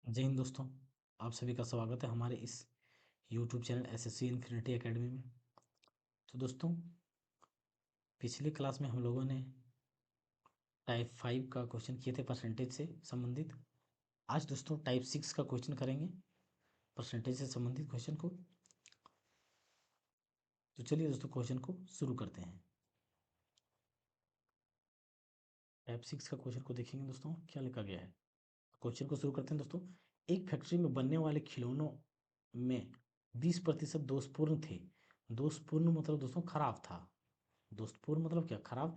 जय हिंद दोस्तों। आप सभी का स्वागत है हमारे इस YouTube channel SSC infinity academy में। तो दोस्तों, पिछले क्लास में हम लोगों ने टाइप 5 का क्वेश्चन किए थे परसेंटेज से संबंधित। आज दोस्तों टाइप 6 का क्वेश्चन करेंगे परसेंटेज से संबंधित क्वेश्चन को। तो चलिए दोस्तों क्वेश्चन को शुरू करते हैं। टाइप 6 का क्वेश्चन को देखेंगे दोस्तों क्या लिखा गया है। क्वेश्चन को शुरू करते हैं दोस्तों। एक फैक्ट्री में बनने वाले खिलौनों में 20% दोषपूर्ण थे। दोषपूर्ण मतलब दोस्तों खराब था। दोषपूर्ण मतलब क्या, खराब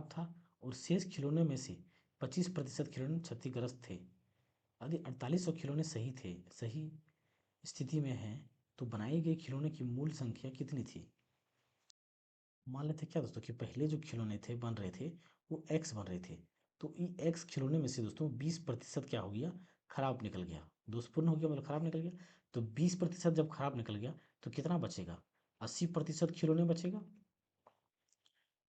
था। और शेष खिलौने में से 25% खिलौने क्षतिग्रस्त थे। यदि 4800 खिलौने सही स्थिति में हैं तो बनाए गए खिलौने की मूल संख्या कितनी थी। मान लेते क्या दोस्तों कि पहले जो खिलौने थे बन रहे थे वो एक्स बन रहे थे। तो ये एक्स खिलौने में से दोस्तों 20% क्या हो गया, खराब निकल गया। दोषपूर्ण हो गया मतलब खराब निकल गया। तो 20% जब खराब निकल गया तो कितना बचेगा, 80% खिलौने बचेगा।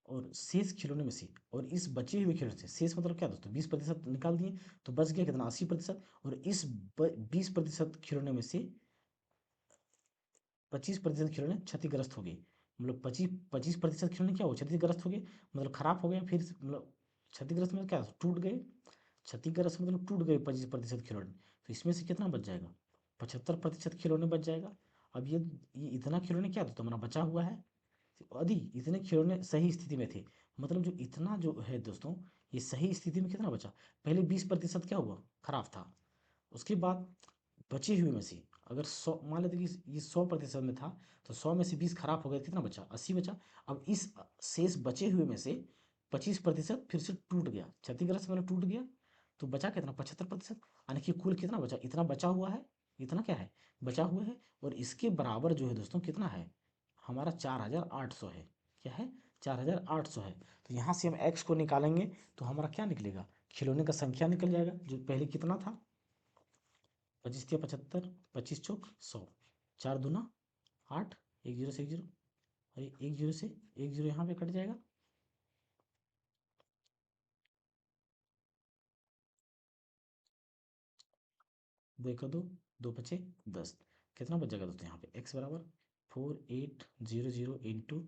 और शेष खिलौने में से, और इस बचे हुए खिलौने से, शेष मतलब क्या दोस्तों, 20% निकाल दिए तो बच गया कितना, 80%। और इस 20% खिलौने में से 25% खिलौने क्षतिग्रस्त हो गए। मतलब 25% खिलौने क्या हो, क्षतिग्रस्त हो गए, मतलब खराब हो गए। फिर मतलब क्षतिग्रस्त मतलब क्या, टूट गए। क्षतिग्रस्त मतलब टूट गए 25% खिलौने। तो इसमें से कितना बच जाएगा, 75% खिलौने बच जाएगा। अब ये इतना खिलौने क्या दोस्तों हमारा बचा हुआ है। यदि इतने खिलौने सही स्थिति में थे, मतलब जो इतना जो है दोस्तों, ये सही स्थिति में कितना बचा। पहले 20% क्या हुआ, खराब था। उसके बाद बचे हुए में से, अगर 100 मान लेते कि ये 100% में था, तो 100 में से 20 खराब हो गया, कितना बचा, 80 बचा। अब इस शेष बचे हुए में से 25% फिर से टूट गया, क्षतिग्रस्त मतलब टूट गया। तो बचा कितना, 75%। यानी कि कुल कितना बचा, इतना बचा हुआ है। इतना क्या है, बचा हुआ है। और इसके बराबर जो है दोस्तों कितना है, हमारा 4800 है। क्या है, 4800 है। तो यहाँ से हम x को निकालेंगे तो हमारा क्या निकलेगा, खिलौने का संख्या निकल जाएगा जो पहले कितना था, 25 या 75, 25 चौक 100, 4 दूना 8, 1 जीरो से 1 जीरो, और 1 जीरो से 1 जीरो यहाँ पे कट जाएगा। दो एक दो, दो पचे 10, कितना बच जाएगा दोस्तों यहाँ पे, x बराबर 4800 इंटू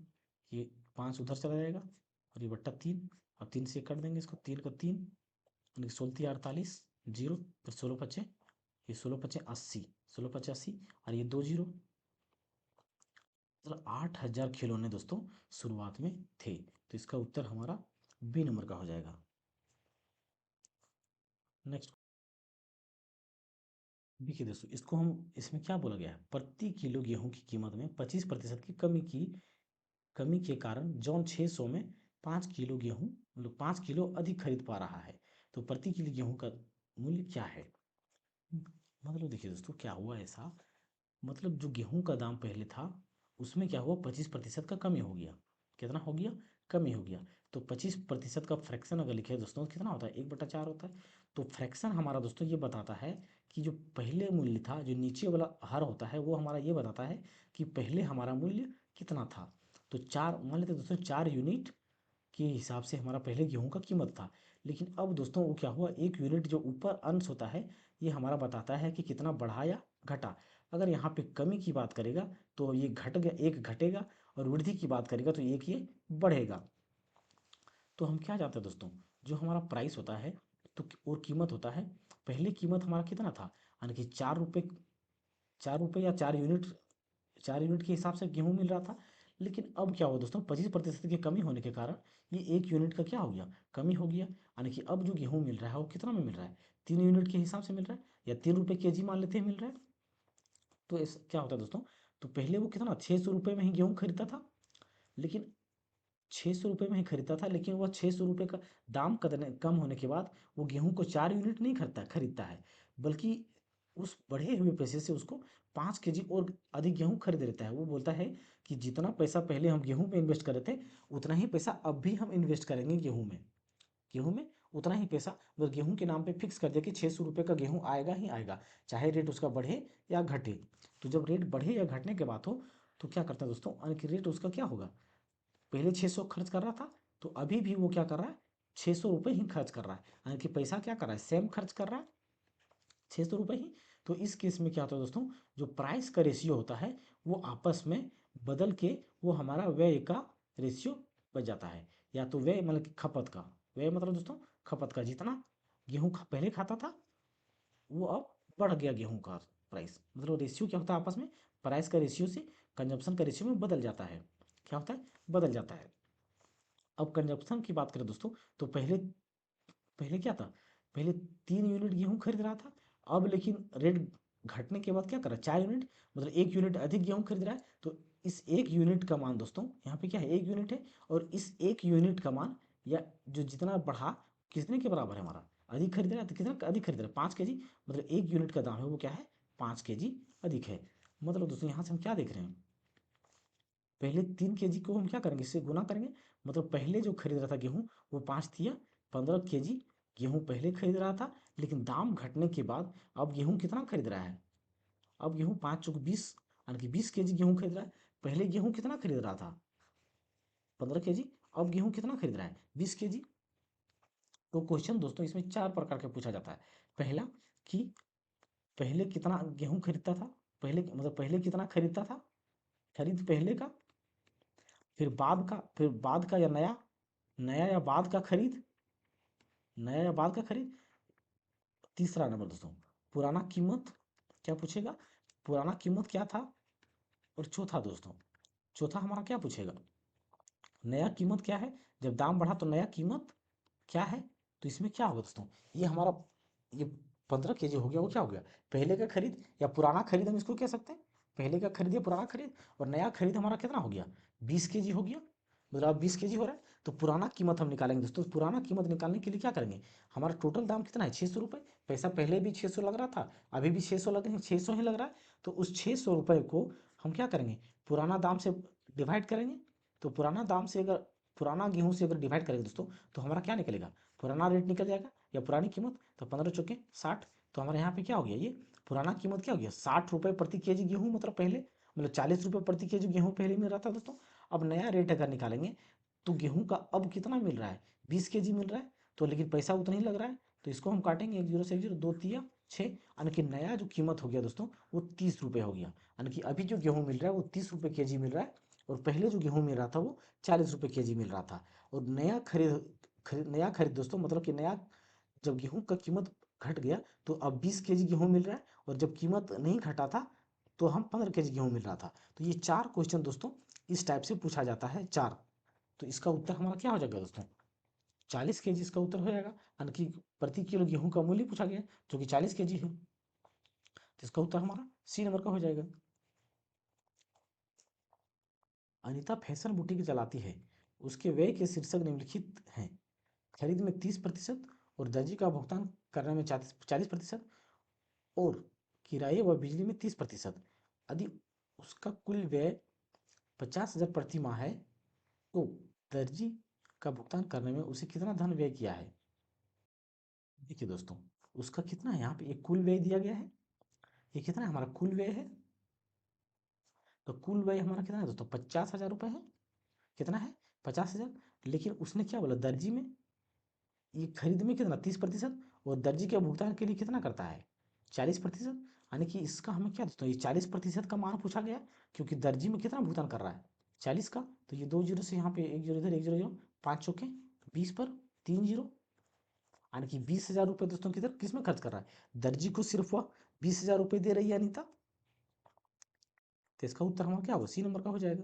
ये 5 उधर चला जाएगा, और ये बट्टा 3। अब 3 से कट देंगे इसको, 3 का 3, यानी 16 48 जीरो, फिर 16 पचे, ये 16 पचे 80, 16 पचे 80, और ये 2 जीरो। मतलब 8000 खिलौने दोस्तों शुरुआत में थे। तो इसका उत्तर हमारा बी नंबर का हो जाएगा। नेक्स्ट देखिए दोस्तों, इसको हम, इसमें क्या बोला गया है, प्रति किलो गेहूं की कीमत में 25% की कमी के कारण जॉन 600 में 5 किलो गेहूं, मतलब 5 किलो अधिक खरीद पा रहा है। तो प्रति किलो गेहूं का मूल्य क्या है। मतलब देखिए दोस्तों क्या हुआ ऐसा, मतलब जो गेहूं का दाम पहले था उसमें क्या हुआ, 25% का कमी हो गया। कितना हो गया, कमी हो गया। तो 25% का फ्रैक्शन अगर लिखे दोस्तों कितना होता है, 1/4 होता है। तो फ्रैक्शन हमारा दोस्तों ये बताता है कि जो पहले मूल्य था, जो नीचे वाला हर होता है वो हमारा ये बताता है कि पहले हमारा मूल्य कितना था। तो 4 मान लेते दोस्तों, 4 यूनिट के हिसाब से हमारा पहले गेहूं का कीमत था। लेकिन अब दोस्तों वो क्या हुआ, 1 यूनिट जो ऊपर अंश होता है ये हमारा बताता है कि कितना बढ़ा या घटा। अगर यहाँ पे कमी की बात करेगा तो ये घट गया, एक घटेगा। और वृद्धि की बात करेगा तो एक ये बढ़ेगा। तो हम क्या जानते हैं दोस्तों, जो हमारा प्राइस होता है तो और कीमत होता है, पहले कीमत हमारा कितना था, यानी कि 4 रुपये, 4 रुपये या 4 यूनिट, 4 यूनिट के हिसाब से गेहूँ मिल रहा था। लेकिन अब क्या हुआ दोस्तों, 25% की कमी होने के कारण ये 1 यूनिट का क्या हो गया, कमी हो गया। यानी कि अब जो गेहूँ मिल रहा है वो कितना में मिल रहा है, 3 यूनिट के हिसाब से मिल रहा है, या 3 रुपये केजी मान लेते हैं मिल रहा है। तो इस क्या होता है दोस्तों, तो पहले वो कितना, 600 रुपये में ही गेहूँ खरीदता था। लेकिन 600 रुपये में ही खरीदता था, लेकिन वह 600 रुपये का दाम कम होने के बाद वो गेहूं को 4 यूनिट नहीं खरीदता है, बल्कि उस बढ़े हुए पैसे से उसको 5 केजी और अधिक गेहूं खरीद लेता है। वो बोलता है कि जितना पैसा पहले हम गेहूं में इन्वेस्ट कर रहे थे उतना ही पैसा अब भी हम इन्वेस्ट करेंगे गेहूं में उतना ही पैसा। मतलब गेहूं के नाम पे फिक्स कर दिया कि 600 रुपये का गेहूं आएगा ही आएगा, चाहे रेट उसका बढ़े या घटे। तो जब रेट बढ़े या घटने के बात हो तो क्या करता है दोस्तों, यानी कि रेट उसका क्या होगा, पहले 600 खर्च कर रहा था तो अभी भी वो क्या कर रहा है, ₹600 ही खर्च कर रहा है, यानी कि पैसा क्या कर रहा है, सेम खर्च कर रहा है, ₹600 ही। तो इस केस में क्या होता है दोस्तों, जो प्राइस का रेशियो होता है वो आपस में बदल के वो हमारा व्यय का रेशियो बन जाता है। या तो व्यय मतलब कि खपत का, व्यय मतलब दोस्तों खपत का, जितना गेहूं पहले खाता था वो अब बढ़ गया गेहूं का प्राइस, मतलब रेशियो क्या होता है आपस में, प्राइस का रेशियो से कंजप्शन का रेशियो में बदल जाता है। क्या होता है, बदल जाता है। अब कंजप्शन की बात करें दोस्तों, तो पहले पहले क्या था, पहले 3 यूनिट गेहूं खरीद रहा था, अब लेकिन रेट घटने के बाद क्या कर रहा है, 4 यूनिट, मतलब 1 यूनिट अधिक गेहूं खरीद रहा है। तो इस 1 यूनिट का मान दोस्तों यहाँ पे क्या है, 1 यूनिट है, और इस 1 यूनिट का मान या जो जितना बढ़ा कितने के बराबर है हमारा, अधिक खरीद रहा है, तो कितना अधिक खरीद रहा है, 5 kg, मतलब 1 यूनिट का दाम है वो क्या है, 5 kg अधिक है। मतलब दोस्तों यहाँ से हम क्या देख रहे हैं, पहले 3 kg को हम क्या करेंगे, इससे गुना करेंगे, मतलब पहले जो खरीद रहा था गेहूं वो 5 तिया 15 kg गेहूं पहले खरीद रहा था, लेकिन दाम घटने के बाद अब गेहूं कितना खरीद रहा है, अब गेहूं 5 चौक 20, यानी कि 20 kg गेहूं खरीद रहा है। पहले गेहूं कितना खरीद रहा था, 15 kg, अब गेहूं कितना खरीद रहा है, 20 kg। तो क्वेश्चन दोस्तों इसमें 4 प्रकार का पूछा जाता है। पहला कि पहले कितना गेहूं खरीदता था, पहले मतलब पहले कितना खरीदता था, खरीद पहले का, फिर बाद का या नया, नया या बाद का खरीद, नया या बाद का खरीद। तीसरा नंबर दोस्तों, पुराना कीमत, क्या पूछेगा, पुराना कीमत क्या था। और चौथा दोस्तों, चौथा हमारा क्या पूछेगा, नया कीमत क्या है, जब दाम बढ़ा तो नया कीमत क्या है। तो इसमें क्या होगा दोस्तों, ये हमारा ये 15 kg हो गया, वो क्या हो गया, पहले का खरीद या पुराना खरीद हम इसको कह सकते हैं, पहले का खरीद या पुराना खरीद। और नया खरीद हमारा कितना हो गया, 20 kg हो गया, मतलब अब 20 kg हो रहा है। तो पुराना कीमत हम निकालेंगे दोस्तों, पुराना कीमत निकालने के लिए क्या करेंगे, हमारा टोटल दाम कितना है, ₹600, पैसा पहले भी 600 लग रहा था, अभी भी 600 लग 600 ही लग रहा है। तो उस ₹600 को हम क्या करेंगे, पुराना दाम से डिवाइड करेंगे। तो पुराना दाम से अगर पुराना गेहूं से अगर डिवाइड करेंगे दोस्तों, तो हमारा क्या निकलेगा, पुराना रेट निकल जाएगा या पुरानी कीमत। तो 15 चौके 60, तो हमारे यहाँ पे क्या हो गया, ये पुराना कीमत क्या हो गया, ₹60 प्रति केजी गेहूँ, मतलब पहले मतलब ₹40 प्रति केजी गेहूँ पहले मिल रहा था दोस्तों। अब नया रेट अगर निकालेंगे तो गेहूँ का अब कितना मिल रहा है, 20 kg मिल रहा है, तो लेकिन पैसा उतना ही लग रहा है। तो इसको हम काटेंगे, 1 0 से 1 0, 2 तिया 6, यानी कि नया जो कीमत हो गया दोस्तों वो ₹30 हो गया। यानी कि अभी जो गेहूँ मिल रहा है वो ₹30 kg मिल रहा है, और पहले जो गेहूँ मिल रहा था वो ₹40 kg मिल रहा था। और नया खरीद दोस्तों, मतलब कि नया, जब गेहूं का कीमत घट गया तो अब 20 kg गेहूं मिल रहा है, और जब कीमत नहीं घटा था तो हम 15 kg गेहूं मिल रहा था। तो ये 4 क्वेश्चन दोस्तों इस टाइप से पूछा जाता है, 4। तो इसका उत्तर हमारा क्या हो जाएगा दोस्तों, 40 kg इसका उत्तर हो जाएगा, यानी कि प्रति किलो गेहूं का मूल्य पूछा गया जो कि 40 kg है। तो इसका उत्तर हमारा सी नंबर का हो जाएगा। अनीता फैशन बुटीक चलाती है, उसके व्यय के शीर्षक निम्नलिखित हैं, खरीद में 30% और दर्जी का भुगतान करने में 40%, और किराए व बिजली में 30%। यदि उसका कुल व्यय 50,000 प्रति माह है तो दर्जी का भुगतान करने में उसे कितना धन व्यय किया है। देखिए दोस्तों, उसका कितना है, यहाँ पे एक कुल व्यय दिया गया है, ये कितना है हमारा कुल व्यय है। तो कुल व्यय हमारा कितना है दोस्तों, 50,000 रुपये है, कितना है, 50,000। लेकिन उसने क्या बोला, दर्जी में ये खरीद में कितना, 30%, और दर्जी के भुगतान के लिए कितना करता है, 40%। यानी कि इसका हमें क्या दोस्तों, ये 40% का मान पूछा गया, क्योंकि दर्जी में कितना भुगतान कर रहा है, 40 का। तो ये 2 0 से यहाँ पे 1 0 इधर 1 0 0, 5 चौके 20 पर 3 0, यानी कि 20,000 रुपये दोस्तों किधर किस में खर्च कर रहा है, दर्जी को सिर्फ वह 20,000 रुपये दे रही है अनीता। तो इसका उत्तर हमारा क्या होगा, सी नंबर का हो जाएगा।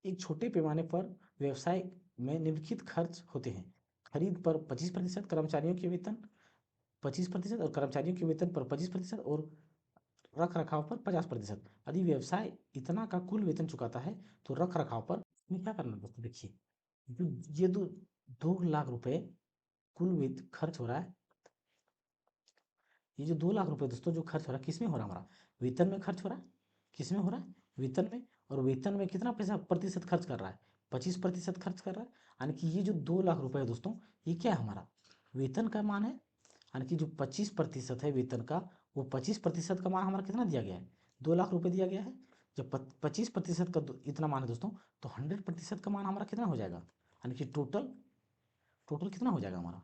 एक छोटे पैमाने पर व्यवसाय में निम्नलिखित खर्च होते हैं, खरीद पर 25%, कर्मचारियों के वेतन 25%, और कर्मचारियों के वेतन पर 25%, और रख रखाव पर 50%। यदि व्यवसाय इतना का कुल वेतन चुकाता है तो रख रखाव पर इसमें क्या करना है दोस्तों, देखिए ये 2 लाख रुपए कुल खर्च हो रहा है, ये जो 2 लाख रुपए दोस्तों जो खर्च हो रहा है किस में हो रहा है, हमारा वेतन में खर्च हो रहा है, किस में हो रहा है, वेतन में। और वेतन में कितना पैसा प्रतिशत खर्च कर रहा है, 25% खर्च कर रहा है। यानी कि ये जो 2 लाख रुपए है दोस्तों, ये क्या है हमारा वेतन का मान है, यानी कि जो 25% है वेतन का, वो 25% का मान हमारा कितना दिया गया है, 2 लाख रुपए दिया गया है। जब 25% का इतना मान है दोस्तों, तो 100% का मान हमारा कितना हो जाएगा, यानी कि टोटल टोटल कितना हो जाएगा हमारा,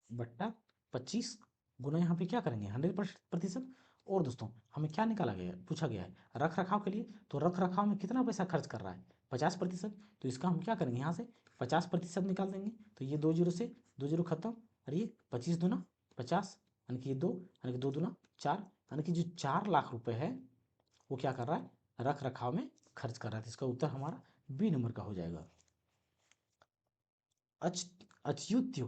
बट्टा 25 गुना यहाँ पे क्या करेंगे 100%। और दोस्तों हमें क्या निकाला गया पूछा गया है रख रखाव के लिए, तो रख रखाव में कितना पैसा खर्च कर रहा है 50%। तो इसका हम क्या करेंगे यहाँ से 50% निकाल देंगे, तो ये 2 जीरो से 2 जीरो खत्म, और ये 25 दूना 50, यानी कि ये 2, यानी कि 2 दूना 4, यानी कि जो 4 लाख रुपए है वो क्या कर रहा है रख रखाव में खर्च कर रहा है। तो इसका उत्तर हमारा बी नंबर का हो जाएगा। अच्युत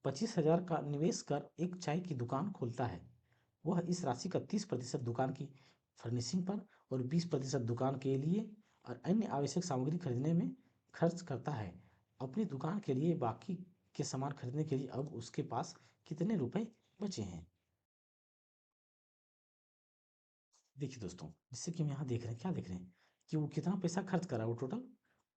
25,000 का निवेश कर एक चाय की दुकान खोलता है। वह इस राशि का 30% दुकान की फर्निशिंग पर और 20% दुकान के लिए और अन्य आवश्यक सामग्री खरीदने में खर्च करता है। अपनी दुकान के लिए बाकी के सामान खरीदने के लिए अब उसके पास कितने रुपए बचे हैं। देखिए दोस्तों, जिससे कि हम यहाँ देख रहे हैं क्या देख रहे हैं कि वो कितना पैसा खर्च कर रहा है। वो टोटल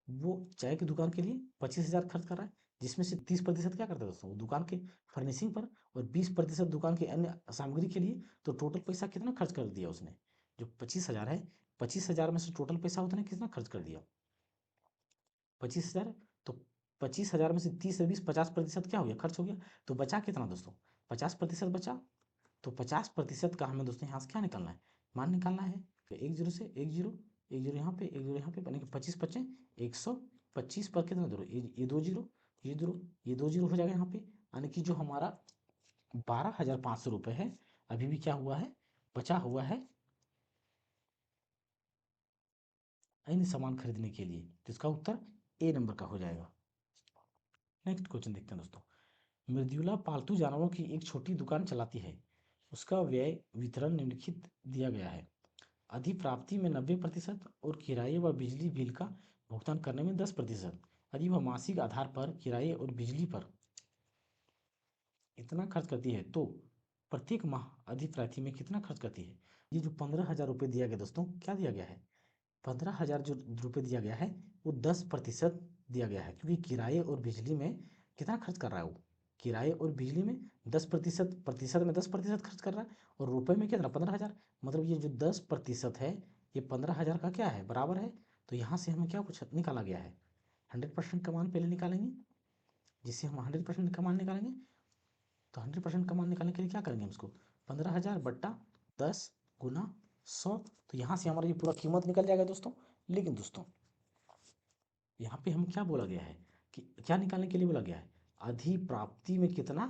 वो चाय की दुकान के लिए 25,000 खर्च कर रहा है, जिसमें से 30% क्या करता है दोस्तों वो दुकान के फर्निशिंग पर और 20% दुकान के अन्य सामग्री के लिए। तो टोटल पैसा कितना खर्च कर दिया उसने, जो 25,000 है 25,000 में से टोटल पैसा उसने कितना खर्च कर दिया 25,000। तो 25,000 में से 30 से 20 50% क्या हो गया खर्च हो गया। तो बचा कितना दोस्तों 50% बचा। तो 50% का हमें दोस्तों यहाँ से क्या निकालना है मान निकालना है। तो एक जीरो से एक जीरो, एक जीरो यहाँ पे एक जीरो यहाँ पे, यानी कि 25 पचे 125 पर कितना जीरो ये 2 जीरो ये जीरो ये 2 जीरो हो जाएगा यहाँ पे, यानी कि जो हमारा 12,500 रुपये है अभी भी क्या हुआ है बचा हुआ है अन्य सामान खरीदने के लिए। तो इसका उत्तर ए नंबर का हो जाएगा। नेक्स्ट क्वेश्चन देखते हैं दोस्तों। मृदुला पालतू जानवरों की एक छोटी दुकान चलाती है। उसका व्यय वितरण निम्नलिखित दिया गया है। अधिप्राप्ति में 90% और किराए व बिजली बिल का भुगतान करने में 10%। यदि वह मासिक आधार पर किराए और बिजली पर इतना खर्च करती है तो प्रत्येक माह अधिप्राप्ति में कितना खर्च करती है। ये जो 15,000 रुपये दिया गया दोस्तों क्या दिया गया है 15,000 जो रुपये दिया गया है वो 10% दिया गया है, क्योंकि किराए और बिजली में कितना खर्च कर रहा है वो किराए और बिजली में 10%, प्रतिशत में 10% खर्च कर रहा है, और रुपए में कितना 15,000। मतलब ये जो 10% है ये 15,000 का क्या है बराबर है। तो यहाँ से हमें क्या कुछ निकाला गया है 100% का मान पहले निकालेंगे, जिससे हम 100% का मान निकालेंगे। तो 100% का मान निकालने के लिए क्या करेंगे हम इसको 15,000 बट्टा 10 गुना 100। तो यहाँ से हमारा ये पूरा कीमत निकल जाएगा दोस्तों। लेकिन दोस्तों यहाँ पे हम क्या बोला गया है कि क्या निकालने के लिए बोला गया है अधिप्राप्ति में कितना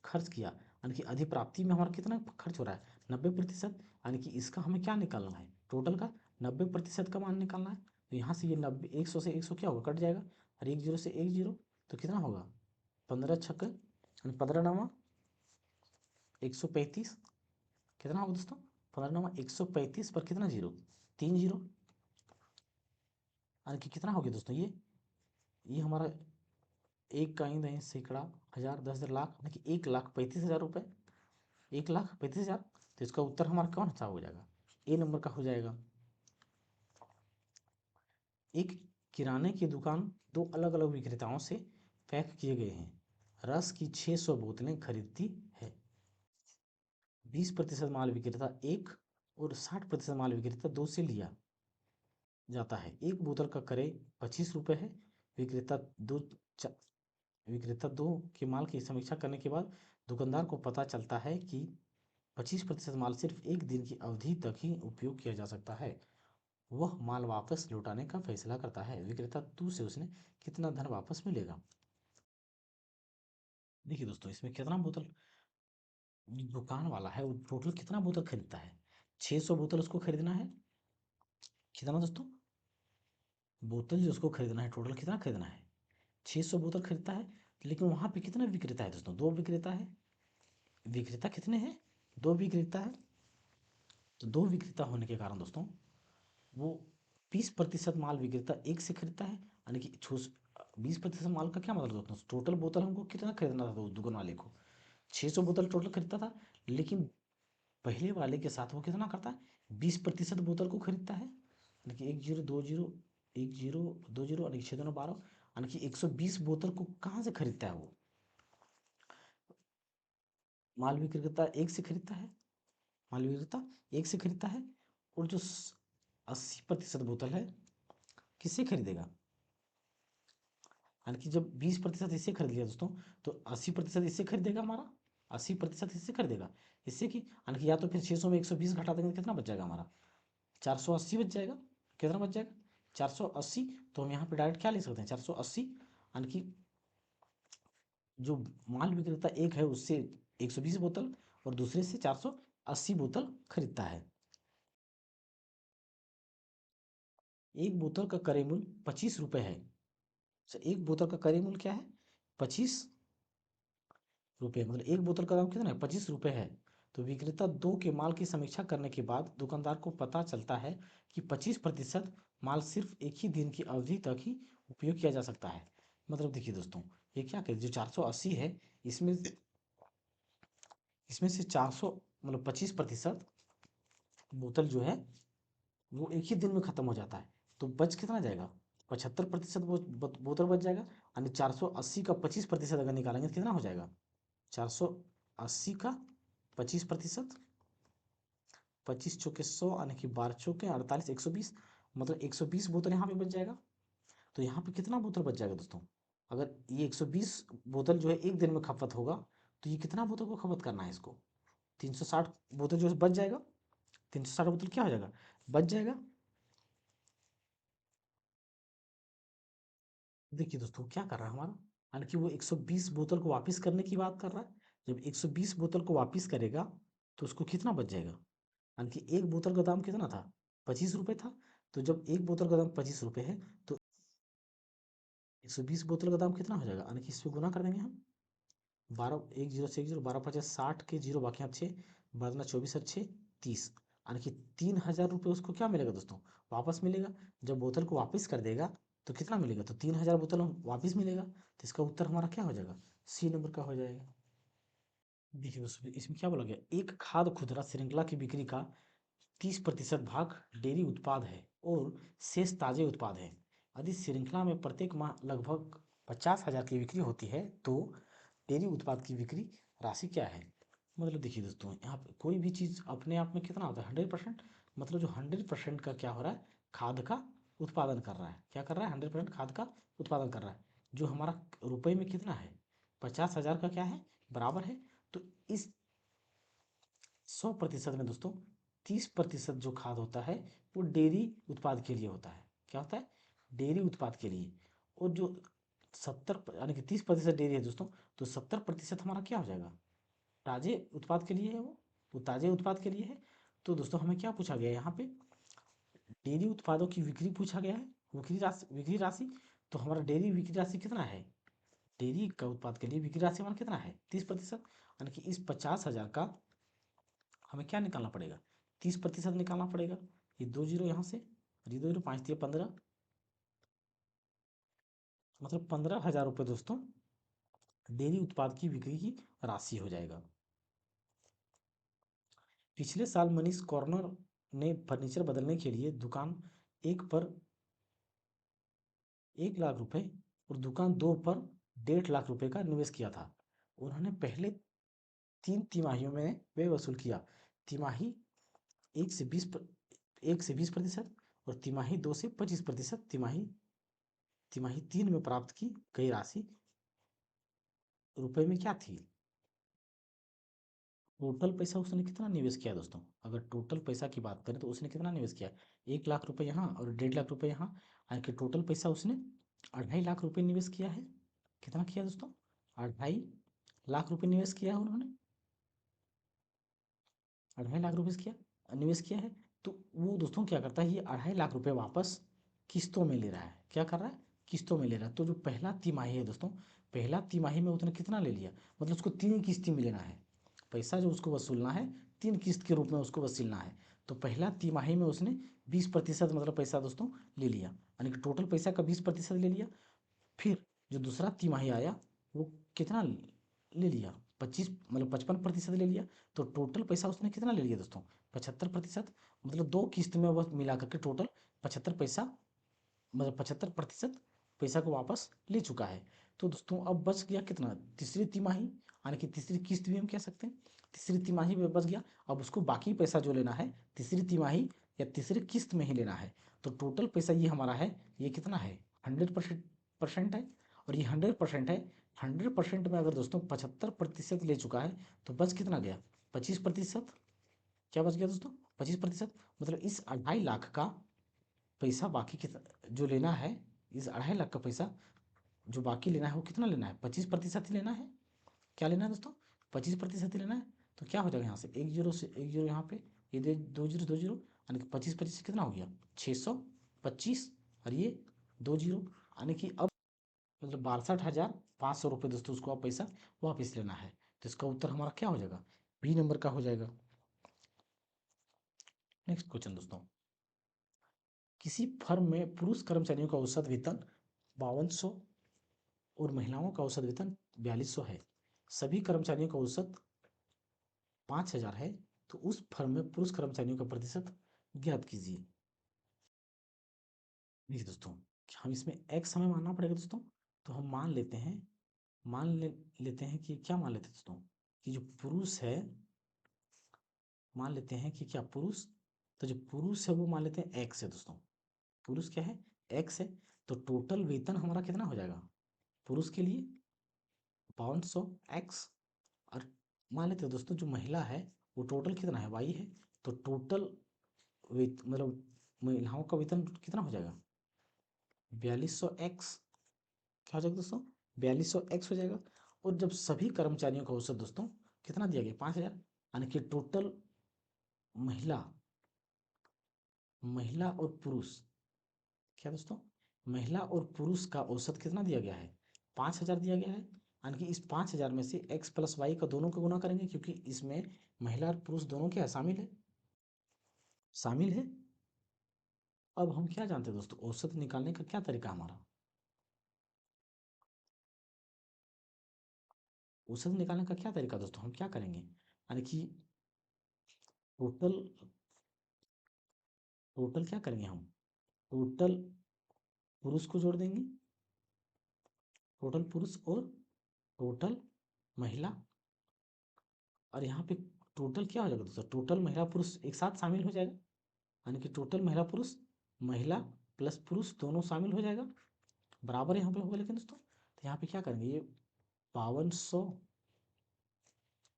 खर्च किया, यानी कि अधिप्राप्ति में हमारा कितना खर्च हो रहा है 90%, यानी कि इसका हमें क्या निकालना है टोटल का 90% का मान निकालना है। तो यहाँ से ये 90 100 से 100 क्या होगा कट जाएगा, और एक जीरो से एक जीरो, तो कितना होगा 15 छक्के यानी 15 नवा 135, कितना होगा दोस्तों 15 नवा 135 पर कितना जीरो 3 जीरो, यानी कि कितना हो गया दोस्तों ये हमारा एक का ही नहीं सैकड़ा हजार 10,000 लाख, यानी कि 1,35,000 रुपये 1,35,000। तो इसका उत्तर हमारा कौन सा हो जाएगा ए नंबर का हो जाएगा। एक किराने की दुकान दो अलग अलग विक्रेताओं से पैक किए गए हैं। रस की 600 बोतलें खरीदती है। 20% माल विक्रेता एक और 60% माल विक्रेता दो से लिया जाता है। एक बोतल का क्रय 25 रुपये है। विक्रेता दो विक्रेता दो के माल की समीक्षा करने के बाद दुकानदार को पता चलता है कि 25% माल सिर्फ एक दिन की अवधि तक ही उपयोग किया जा सकता है। वह माल वापस लौटाने का फैसला करता है। विक्रेता टू से उसने कितना धन वापस मिलेगा। देखिए दोस्तों इसमें कितना बोतल दुकान वाला है वो टोटल कितना बोतल खरीदता है 600 बोतल उसको खरीदना है। कितना दोस्तों बोतल जो उसको खरीदना है टोटल कितना खरीदना है 600 बोतल खरीदता है। लेकिन वहाँ पे कितना विक्रेता है दोस्तों दो विक्रेता है। विक्रेता कितने हैं दो विक्रेता है। तो दो विक्रेता होने के कारण दोस्तों वो 20% माल विक्रेता एक से खरीदता है, यानी कि 20% माल का क्या मतलब दोस्तों टोटल बोतल हमको कितना खरीदना था उस दुकान वाले को 600 बोतल टोटल खरीदता था। लेकिन पहले वाले के साथ वो कितना करता है 20% बोतल को खरीदता है, यानी कि एक जीरो दो जीरो एक जीरो दो जीरो और एक छः दोनों 12, यानी कि 120 बोतल को कहाँ से खरीदता है वो माल विक्रेता एक से खरीदता है। माल विक्रेता एक से खरीदता है, और जो 80% बोतल है किससे खरीदेगा, यानी कि जब 20% इससे खरीद लिया दोस्तों, तो 80% इससे खरीदेगा हमारा, 80% इससे खरीदेगा। इससे कि यानी कि या तो फिर 600 में 120 घटा देंगे तो कितना बच जाएगा हमारा, 480 बच जाएगा। कितना बच जाएगा, 480। तो हम यहाँ पे डायरेक्ट क्या ले सकते हैं, 480, यानी कि जो माल विक्रेता एक है उससे 120 बोतल और दूसरे से 480 बोतल खरीदता है। एक बोतल का क्रय मूल्य 25 रुपये है। एक बोतल का क्रय मूल्य क्या है, 25 रुपये, मतलब एक बोतल का दाम कितना है, 25 रुपये है। तो विक्रेता दो के माल की समीक्षा करने के बाद दुकानदार को पता चलता है कि 25% माल सिर्फ एक ही दिन की अवधि तक ही उपयोग किया जा सकता है। मतलब देखिए दोस्तों, ये क्या कहते, जो 480 है, इसमें इसमें से 400 मतलब 25% बोतल जो है वो एक ही दिन में खत्म हो जाता है। तो बच कितना जाएगा, 75% बोतल बच जाएगा। यानी 480 का 25% अगर निकालेंगे तो कितना हो जाएगा, 480 का 25%, 25 चौके 100, यानी कि 12 चौके 48, 120, मतलब 120 बोतल यहाँ पे बच जाएगा। तो यहाँ पे कितना बोतल बच जाएगा दोस्तों, अगर ये 120 बोतल जो है एक दिन में खपत होगा, तो ये कितना बोतल को खपत करना है इसको, 360 बोतल जो है बच जाएगा। 360 बोतल क्या हो जाएगा, बच जाएगा। देखिए दोस्तों क्या कर रहा है हमारा, यानी कि वो 120 बोतल को वापस करने की बात कर रहा है। जब 120 बोतल को वापस करेगा तो उसको कितना बच जाएगा, यानी कि एक बोतल का दाम कितना था, 25 रुपये था। तो जब एक बोतल का दाम 25 रुपये है, तो 120 बोतल का दाम कितना हो जाएगा, यानी कि इस पे गुना कर देंगे हम, 12, 1 0 से 1 0, 12×5 = 60 के जीरो, बाकी यहाँ 6, 12×24 = 6, 30, यानी कि 3,000 रुपये उसको क्या मिलेगा दोस्तों, वापस मिलेगा। जब बोतल को वापस कर देगा तो कितना मिलेगा, तो 3,000 बोतल वापस मिलेगा। तो इसका उत्तर हमारा क्या हो जाएगा, सी नंबर का हो जाएगा। देखिए दोस्तों इसमें क्या बोला गया, एक खाद्य खुदरा श्रृंखला की बिक्री का 30% भाग डेयरी उत्पाद है और शेष ताजे उत्पाद है। यदि श्रृंखला में प्रत्येक माह लगभग 50,000 की बिक्री होती है तो डेयरी उत्पाद की बिक्री राशि क्या है। मतलब देखिए दोस्तों, यहाँ पे कोई भी चीज़ अपने आप में कितना होता है, 100%, मतलब जो 100% का क्या हो रहा है, खाद का उत्पादन कर रहा है। क्या कर रहा है, 100% खाद का उत्पादन कर रहा है। जो हमारा रुपए में कितना है, 50,000 का क्या है, बराबर है। तो इस 100% में दोस्तों 30% जो खाद होता है वो डेयरी उत्पाद के लिए होता है। क्या होता है, डेयरी उत्पाद के लिए। और जो 70 यानी कि 30% डेयरी है दोस्तों, तो 70% हमारा क्या हो जाएगा, ताजे उत्पाद के लिए है। वो ताजे उत्पाद के लिए है। तो दोस्तों हमें क्या पूछा गया है यहाँ पे, डेयरी उत्पादों की बिक्री पूछा गया है, बिक्री राशि। तो हमारा डेयरी बिक्री राशि कितना है, डेयरी का उत्पाद के लिए बिक्री राशि हमारा कितना है, 30%। यानी कि इस 50,000 का हमें क्या निकालना पड़ेगा, 30% निकालना पड़ेगा। ये 2 जीरो यहाँ से, और ये 2 जीरो, 5×3 = 15, मतलब 15,000 रुपये दोस्तों डेयरी उत्पाद की बिक्री की राशि हो जाएगा। पिछले साल मनीष कॉर्नर ने फर्नीचर बदलने के लिए दुकान 1 पर 1 लाख रुपए और दुकान 2 पर 1.5 लाख रुपए का निवेश किया था। उन्होंने पहले 3 तिमाहियों में व्यय वसूल किया। तिमाही 1 से 20% और तिमाही 2 से 25%। तिमाही तिमाही 3 में प्राप्त की गई राशि रुपए में क्या थी, टोटल पैसा उसने कितना निवेश किया दोस्तों, अगर टोटल पैसा की बात करें तो उसने कितना निवेश किया, 1 लाख रुपए यहाँ और 1.5 लाख रुपए यहाँ, यानी कि टोटल पैसा उसने 2.5 लाख रुपए निवेश किया है। कितना किया दोस्तों, 2.5 लाख रुपए निवेश किया है उन्होंने, 2.5 लाख रुपए किया निवेश किया है। तो वो दोस्तों क्या करता है, ये 2.5 लाख रुपए वापस किस्तों में ले रहा है। क्या कर रहा है, किस्तों में ले रहा है। तो जो पहला तिमाही है दोस्तों, पहला तिमाही में उसने कितना ले लिया, मतलब उसको 3 किस्ती में लेना है। पैसा जो उसको वसूलना है 3 किस्त के रूप में उसको वसूलना है। तो पहला तिमाही में उसने 20% मतलब पैसा दोस्तों ले लिया, यानी कि टोटल पैसा का 20% ले लिया। फिर जो दूसरा तिमाही आया वो कितना ले लिया, 25 मतलब 55% ले लिया। तो टोटल पैसा उसने कितना ले लिया दोस्तों, 75%, मतलब 2 किस्त में वह मिला करके टोटल 75 पैसा, मतलब 75% पैसा को वापस ले चुका है। तो दोस्तों अब बच गया कितना, तीसरी तिमाही, यानी कि तीसरी किस्त भी हम कह सकते हैं, तीसरी तिमाही में बच गया। अब उसको बाकी पैसा जो लेना है तीसरी तिमाही या तीसरी किस्त में ही लेना है। तो टोटल पैसा ये हमारा है, ये कितना है, 100% है। और ये 100% है। 100% में अगर दोस्तों 75% ले चुका है तो बच कितना गया? 25%। क्या बच गया दोस्तों? 25%। मतलब इस 2.5 लाख का पैसा बाकी कितना जो लेना है, इस 2.5 लाख का पैसा जो बाकी लेना है वो कितना लेना है? 25% ही लेना है। क्या लेना है दोस्तों? 25% ही लेना है। तो क्या हो जाएगा यहाँ से? एक जीरो से एक जीरो यहाँ पे, ये दे 2 जीरो 2 जीरो, यानी कि 25 25 से कितना हो गया? 625। और ये 2 जीरो, यानी कि अब मतलब 62,500 रुपये दोस्तों उसको अब पैसा वापस लेना है। तो इसका उत्तर हमारा क्या हो जाएगा? बी नंबर का हो जाएगा। नेक्स्ट क्वेश्चन दोस्तों, किसी फर्म में पुरुष कर्मचारियों का औसत वेतन 5200 और महिलाओं का औसत वेतन 4200 है। सभी कर्मचारियों का औसत 5000 है। तो उस फर्म में पुरुष कर्मचारियों का प्रतिशत ज्ञात कीजिए। देखिए दोस्तों, हम इसमें एक्स हमें मानना पड़ेगा दोस्तों। तो हम मान लेते हैं, लेते हैं कि क्या मान लेते हैं दोस्तों, कि जो पुरुष है, मान लेते हैं कि क्या पुरुष, तो जो पुरुष है वो मान लेते हैं एक्स है दोस्तों। पुरुष क्या है? एक्स है। तो टोटल वेतन हमारा कितना हो जाएगा पुरुष के लिए? 5200 एक्स। और मान लेते हैं दोस्तों जो महिला है वो टोटल कितना है? वाई है। तो टोटल मतलब महिलाओं का वेतन कितना हो जाएगा? 4200 एक्स। क्या हो जाएगा दोस्तों? 4200 एक्स हो जाएगा। और जब सभी कर्मचारियों का औसत दोस्तों कितना दिया गया? 5000, यानी कि टोटल महिला महिला और पुरुष, क्या दोस्तों, महिला और पुरुष का औसत कितना दिया गया है? 5000 दिया गया है। यानी कि इस 5000 में से एक्स प्लस वाई का दोनों का गुना करेंगे, क्योंकि इसमें महिला और पुरुष दोनों क्या है? शामिल है, शामिल है। अब हम क्या जानते हैं दोस्तों, औसत निकालने का क्या तरीका हमारा? औसत निकालने का क्या तरीका दोस्तों, हम क्या करेंगे? यानी कि टोटल टोटल क्या करेंगे हम? टोटल पुरुष को जोड़ देंगे, टोटल पुरुष और टोटल महिला। और यहाँ पे टोटल क्या हो जाएगा दोस्तों? टोटल महिला पुरुष एक साथ शामिल हो जाएगा, यानी कि टोटल महिला पुरुष, महिला प्लस पुरुष दोनों शामिल हो जाएगा, बराबर यहाँ पे होगा। लेकिन दोस्तों तो यहाँ पे क्या करेंगे, ये 5200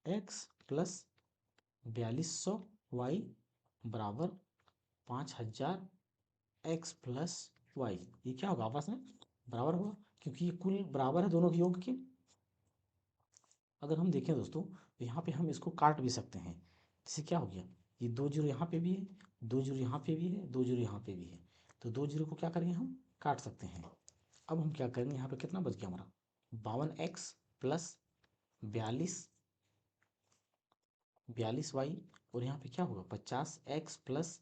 एक्स प्लस 4200 वाई बराबर 5000 एक्स प्लस वाई। ये क्या होगा? आपस में बराबर होगा, क्योंकि ये कुल बराबर है दोनों के योग के। अगर हम देखें दोस्तों तो यहाँ पे हम इसको काट भी सकते हैं। जैसे क्या हो गया, ये 2 जीरो यहाँ पे भी है, 2 जीरो यहाँ पे भी है, 2 जीरो यहाँ पे भी है। तो 2 जीरो को क्या करेंगे, हम काट सकते हैं। अब हम क्या करेंगे, यहाँ पे कितना बच गया हमारा? 52 एक्स प्लस 42 वाई। और यहाँ पे क्या होगा? 50 एक्स प्लस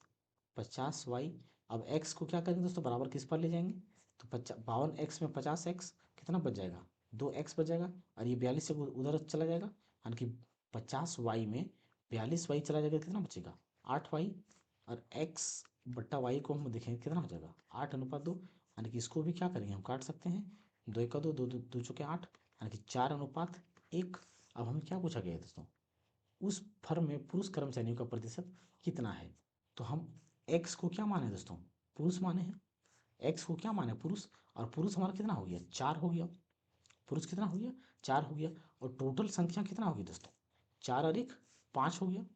50 वाई। अब एक्स को क्या करेंगे दोस्तों, बराबर किस पर ले जाएंगे? तो 52 एक्स में 50 एक्स कितना बच जाएगा? 2 एक्स बच जाएगा। और ये 42 से उधर चला जाएगा, यानी कि 50 वाई में 42 वाई चला जाएगा, कितना बचेगा? 8 वाई। और एक्स बट्टा वाई को हम देखेंगे कितना हो जाएगा? 8:2। यानी कि इसको भी क्या करेंगे, हम काट सकते हैं। 2 1 2, 2 2 2 चौके 8, यानी कि 4:1। अब हमें क्या पूछा गया है दोस्तों, उस फर्म में पुरुष कर्मचारियों का प्रतिशत कितना है? तो हम एक्स को क्या माने दोस्तों? पुरुष माने हैं। एक्स को क्या माने? पुरुष। और पुरुष हमारा कितना हो गया? 4 हो गया। पुरुष कितना हो गया? 4 हो गया। और टोटल संख्या कितना होगी दोस्तों? 4 और 1 5 हो गया।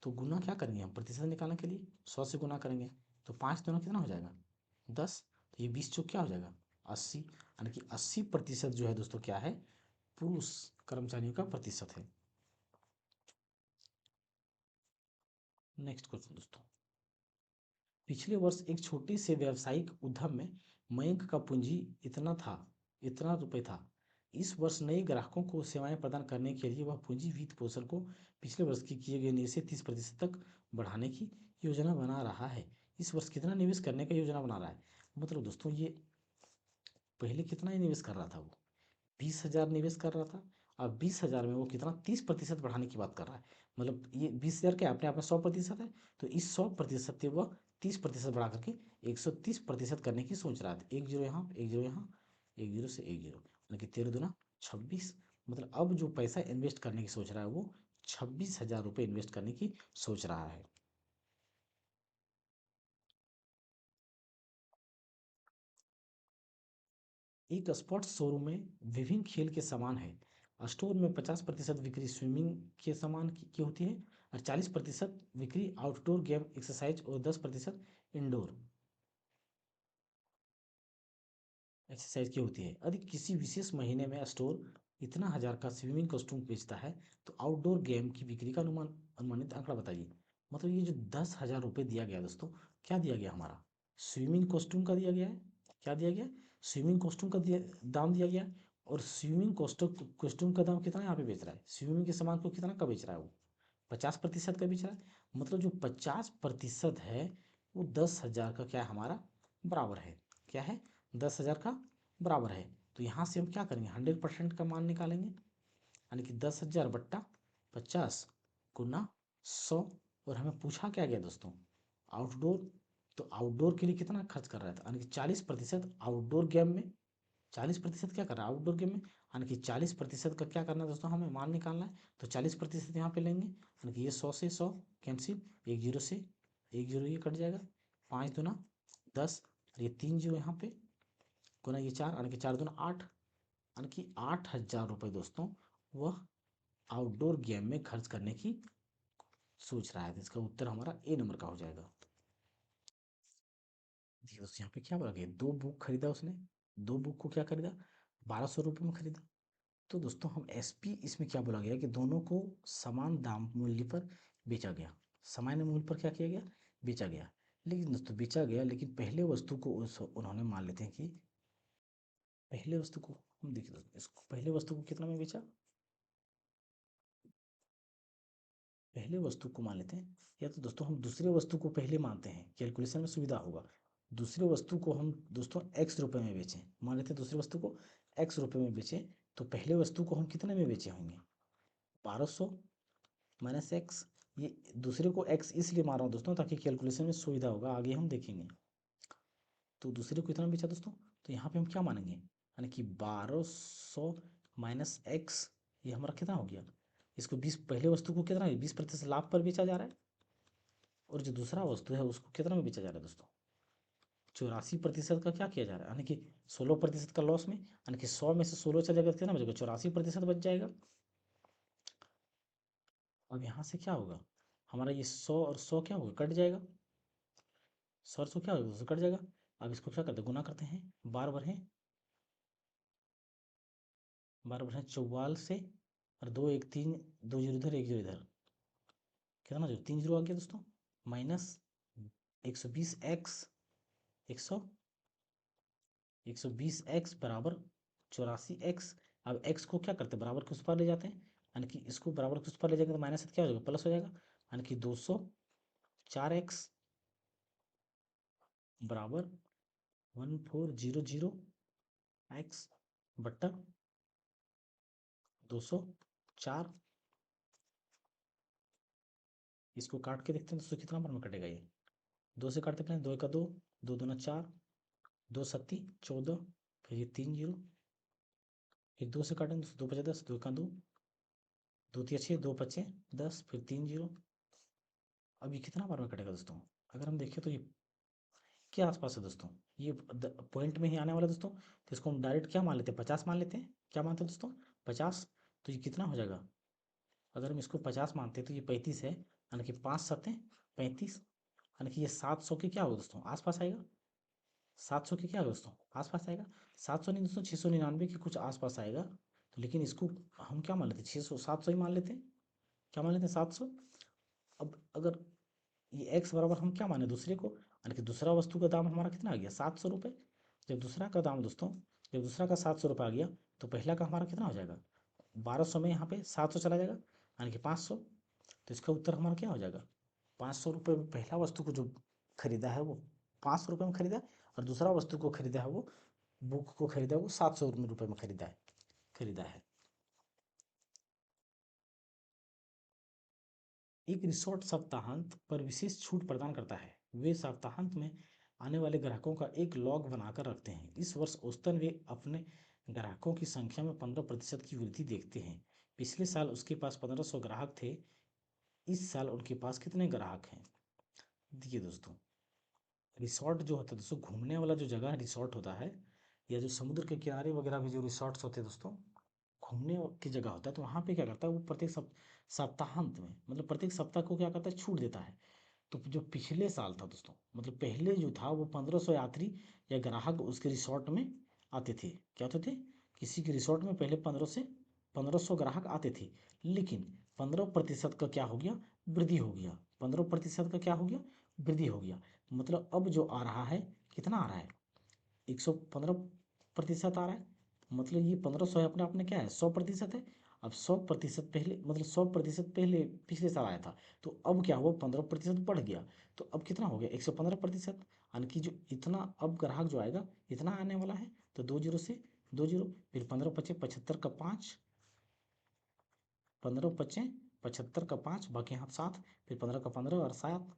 तो गुना क्या करेंगे हम प्रतिशत निकालने के लिए? 100 से गुना करेंगे। तो 5 दोनों कितना हो जाएगा? 10। तो ये 20 चौक क्या हो जाएगा? 80। यानी कि 80% जो है दोस्तों क्या है? पुरुष कर्मचारियों का प्रतिशत है। नेक्स्ट क्वेश्चन दोस्तों, पिछले वर्ष एक छोटे से व्यावसायिक उद्यम में मयंक का पूंजी इतना रुपए था। इस वर्ष नए ग्राहकों को सेवाएं प्रदान करने के लिए वह पूंजी वित्त पोषण को पिछले वर्ष के किए गए निवेश से 30% तक बढ़ाने की योजना बना रहा है। इस वर्ष कितना निवेश करने का योजना बना रहा है? मतलब दोस्तों ये पहले कितना ही निवेश कर रहा था, वो 20,000 निवेश कर रहा था। अब 20,000 में वो कितना 30% बढ़ाने की बात कर रहा है। मतलब ये 20,000 क्या अपने आप में 100% है। तो इस 100% से वह 30% बढ़ा करके 130% करने की सोच रहा था। 1 जीरो यहाँ, 1 जीरो यहाँ, 1 जीरो से 1 जीरो, यानी कि 13 दूना 26। मतलब अब जो पैसा इन्वेस्ट करने की सोच रहा है वो 26,000 रुपये इन्वेस्ट करने की सोच रहा है। एक स्पोर्ट्स शोरूम में विभिन्न खेल के सामान है। स्टोर में 50% बिक्री स्विमिंग के सामान की होती है और 40% बिक्री आउटडोर गेम एक्सरसाइज और 10% इंडोर एक्सरसाइज की होती है। यदि किसी विशेष महीने में स्टोर इतना हजार का स्विमिंग कॉस्ट्यूम बेचता है तो आउटडोर गेम की बिक्री का अनुमानित आंकड़ा बताइए। मतलब ये जो 10,000 रुपये दिया गया दोस्तों, क्या दिया गया हमारा, स्विमिंग कॉस्ट्यूम का दिया गया है। क्या दिया गया, स्विमिंग कॉस्ट्यूम का दाम दिया गया है। और स्विमिंग कॉस्ट्यूम का दाम कितना यहाँ पे बेच रहा है, स्विमिंग के सामान को कितना का बेच रहा है वो, 50% का बेच रहा है। मतलब जो 50% है वो 10,000 का क्या है हमारा बराबर है, क्या है, 10,000 का बराबर है। तो यहाँ से हम क्या करेंगे, 100% का मान निकालेंगे, यानी कि 10,000 बट्टा 50 गुना 100। और हमें पूछा क्या गया दोस्तों, आउटडोर। तो आउटडोर के लिए कितना खर्च कर रहा था, यानी कि 40% आउटडोर गेम में, 40% क्या कर रहा है आउटडोर गेम में, यानी कि 40% का क्या करना है दोस्तों, हमें मान निकालना है। तो 40% यहाँ पे लेंगे, यानी कि ये 100 से 100 कैंसिल, एक जीरो से एक जीरो ये कट जाएगा, 5 दूना 10 और ये 3 जीरो यहाँ पे गुना ये 4, यानी कि 4 दूना 8, यानी कि 8,000 रुपये दोस्तों वह आउटडोर गेम में खर्च करने की सोच रहा है। तो इसका उत्तर हमारा ए नंबर का हो जाएगा। देखिए दोस्तों यहाँ पे क्या बोला गया, 2 बुक खरीदा उसने, 2 बुक को क्या खरीदा, 1,200 रुपये में खरीदा। तो दोस्तों हम एसपी इसमें क्या बोला गया कि दोनों को समान दाम मूल्य पर बेचा गया, सामान्य मूल्य पर क्या किया गया, बेचा गया। लेकिन दोस्तों बेचा गया, लेकिन पहले वस्तु को उन्होंने मान लेते हैं कि पहले वस्तु को, हम देखिए दोस्तों इसको पहले वस्तु को कितना में बेचा, पहले वस्तु को मान लेते हैं, या तो दोस्तों हम दूसरे वस्तु को पहले मानते हैं, कैलकुलेशन में सुविधा होगा। दूसरे वस्तु को हम दोस्तों एक्स रुपये में बेचें, मान लेते हैं दूसरे वस्तु को एक्स रुपये में बेचें, तो पहले वस्तु को हम कितने में बेचे होंगे, 1,200 माइनस एक्स। ये दूसरे को एक्स इसलिए मार रहा हूँ दोस्तों ताकि कैलकुलेशन में सुविधा होगा, आगे हम देखेंगे। तो दूसरे को कितना बेचा दोस्तों, तो यहाँ पे हम क्या मानेंगे, यानी कि 1,200 माइनस एक्स, ये हमारा कितना हो गया, इसको 20, पहले वस्तु को कितना 20% लाभ पर बेचा जा रहा है, और जो दूसरा वस्तु है उसको कितना में बेचा जा रहा है दोस्तों, 84% का क्या किया जा रहा है, यानी कि 16% का लॉस में, यानी कि 100 में से 16 चलेगा तो कितना बचेगा, 84% बच जाएगा। अब यहाँ से क्या होगा, हमारा ये 100 और 100 क्या होगा, कट जाएगा, 100 क्या होगा दोस्तों, कट जाएगा। अब इसको क्या करते हैं, गुना करते हैं, बार बार है, बार बार है 44 से, और 2 1 3, 2 जीरो इधर 1 जीरो इधर, कितना जो 3 जीरो आ गया दोस्तों, माइनस 120x, 120x बराबर 84x। अब x को क्या करते हैं, बराबर के उस पर ले जाते हैं, यानी कि इसको बराबर के उस पर ले जाएंगे तो माइनस क्या हो जाएगा, प्लस हो जाएगा, यानी कि 204x बराबर 1400x बट्टा 204। इसको काट के देखते हैं दोस्तों कितना बार में कटेगा ये, 2 से काटते हैं, 2 का 2, 2 दूना 4, 2 सत्ती 14, फिर ये 3 जीरो, फिर 2 से काटेंगे तो 2 बचे 10, 2 का 2, 2 तिया 6, 2 पचे 10, फिर 3 जीरो। अब ये कितना बार में कटेगा दोस्तों, अगर हम देखें तो ये के आसपास है दोस्तों, ये पॉइंट में ही आने वाला है दोस्तों। तो इसको हम डायरेक्ट क्या मान लेते हैं, 50 मान लेते हैं, क्या मानते हैं दोस्तों, 50। तो ये कितना हो जाएगा, अगर हम इसको 50 मानते हैं तो ये 35 है, यानी कि 5 7 35, यानी कि ये 700 के क्या होगा दोस्तों, आसपास आएगा, 700 के क्या होगा दोस्तों, आसपास आएगा, 700 नहीं दोस्तों, 699 के कुछ आसपास आएगा। तो लेकिन इसको हम क्या मान लेते हैं, 600 700 ही मान लेते हैं, क्या मान लेते हैं, 700। अब अगर ये एक्स बराबर हम क्या माने दूसरे को, यानी कि दूसरा वस्तु का दाम हमारा कितना आ गया, 700 रुपये। जब दूसरा का दाम दोस्तों, जब दूसरा का 700 रुपये आ गया, तो पहला का हमारा कितना हो जाएगा, 1,200 में यहाँ पे 700 चला जाएगा, यानी कि 500। तो इसका उत्तर हमारा क्या हो जाएगा, 500 रुपये में पहला वस्तु को जो खरीदा है वो 500 रुपये में खरीदा है, और दूसरा वस्तु को खरीदा है वो बुक को खरीदा है वो 700 रुपये में खरीदा है। एक रिसोर्ट सप्ताहांत पर विशेष छूट प्रदान करता है। वे सप्ताहांत में आने वाले ग्राहकों का एक लॉग बनाकर रखते हैं। इस वर्ष औसतन वे अपने ग्राहकों की संख्या में 15% की वृद्धि देखते हैं। पिछले साल उसके पास 1,500 ग्राहक थे, इस साल उनके पास कितने ग्राहक हैं। देखिए दोस्तों, रिसोर्ट जो होता है दोस्तों, घूमने वाला जो जगह रिसोर्ट होता है, या जो समुद्र के किनारे वगैरह भी जो रिसॉर्ट्स होते हैं दोस्तों, घूमने की जगह होता है, तो वहाँ पे क्या करता है वो प्रत्येक सप्ताहांत में, मतलब प्रत्येक सप्ताह को क्या करता है, छूट देता है। तो जो पिछले साल था दोस्तों, मतलब पहले जो था वो 1500 यात्री या ग्राहक उसके रिसॉर्ट में आते थे। क्या होते थे, किसी के रिसॉर्ट में पहले 1500 ग्राहक आते थे, लेकिन 15% का क्या हो गया, वृद्धि हो गया। 15% का क्या हो गया, वृद्धि हो गया। मतलब अब जो आ रहा है, कितना आ रहा है, 115% आ रहा है। मतलब ये 1500 है अपने आप में क्या है, 100% है। अब 100% पहले, मतलब 100% पहले पिछले साल आया था, तो अब क्या हुआ, 15% बढ़ गया। तो अब कितना हो गया, 115%। यानी कि जो इतना अब ग्राहक जो आएगा, इतना आने वाला है। तो 2 जीरो से 2 जीरो, फिर 15×5 = 75 का 5, 15×5 = 75 का 5, बाकी हाथ 7, फिर 15 का 15 और 7,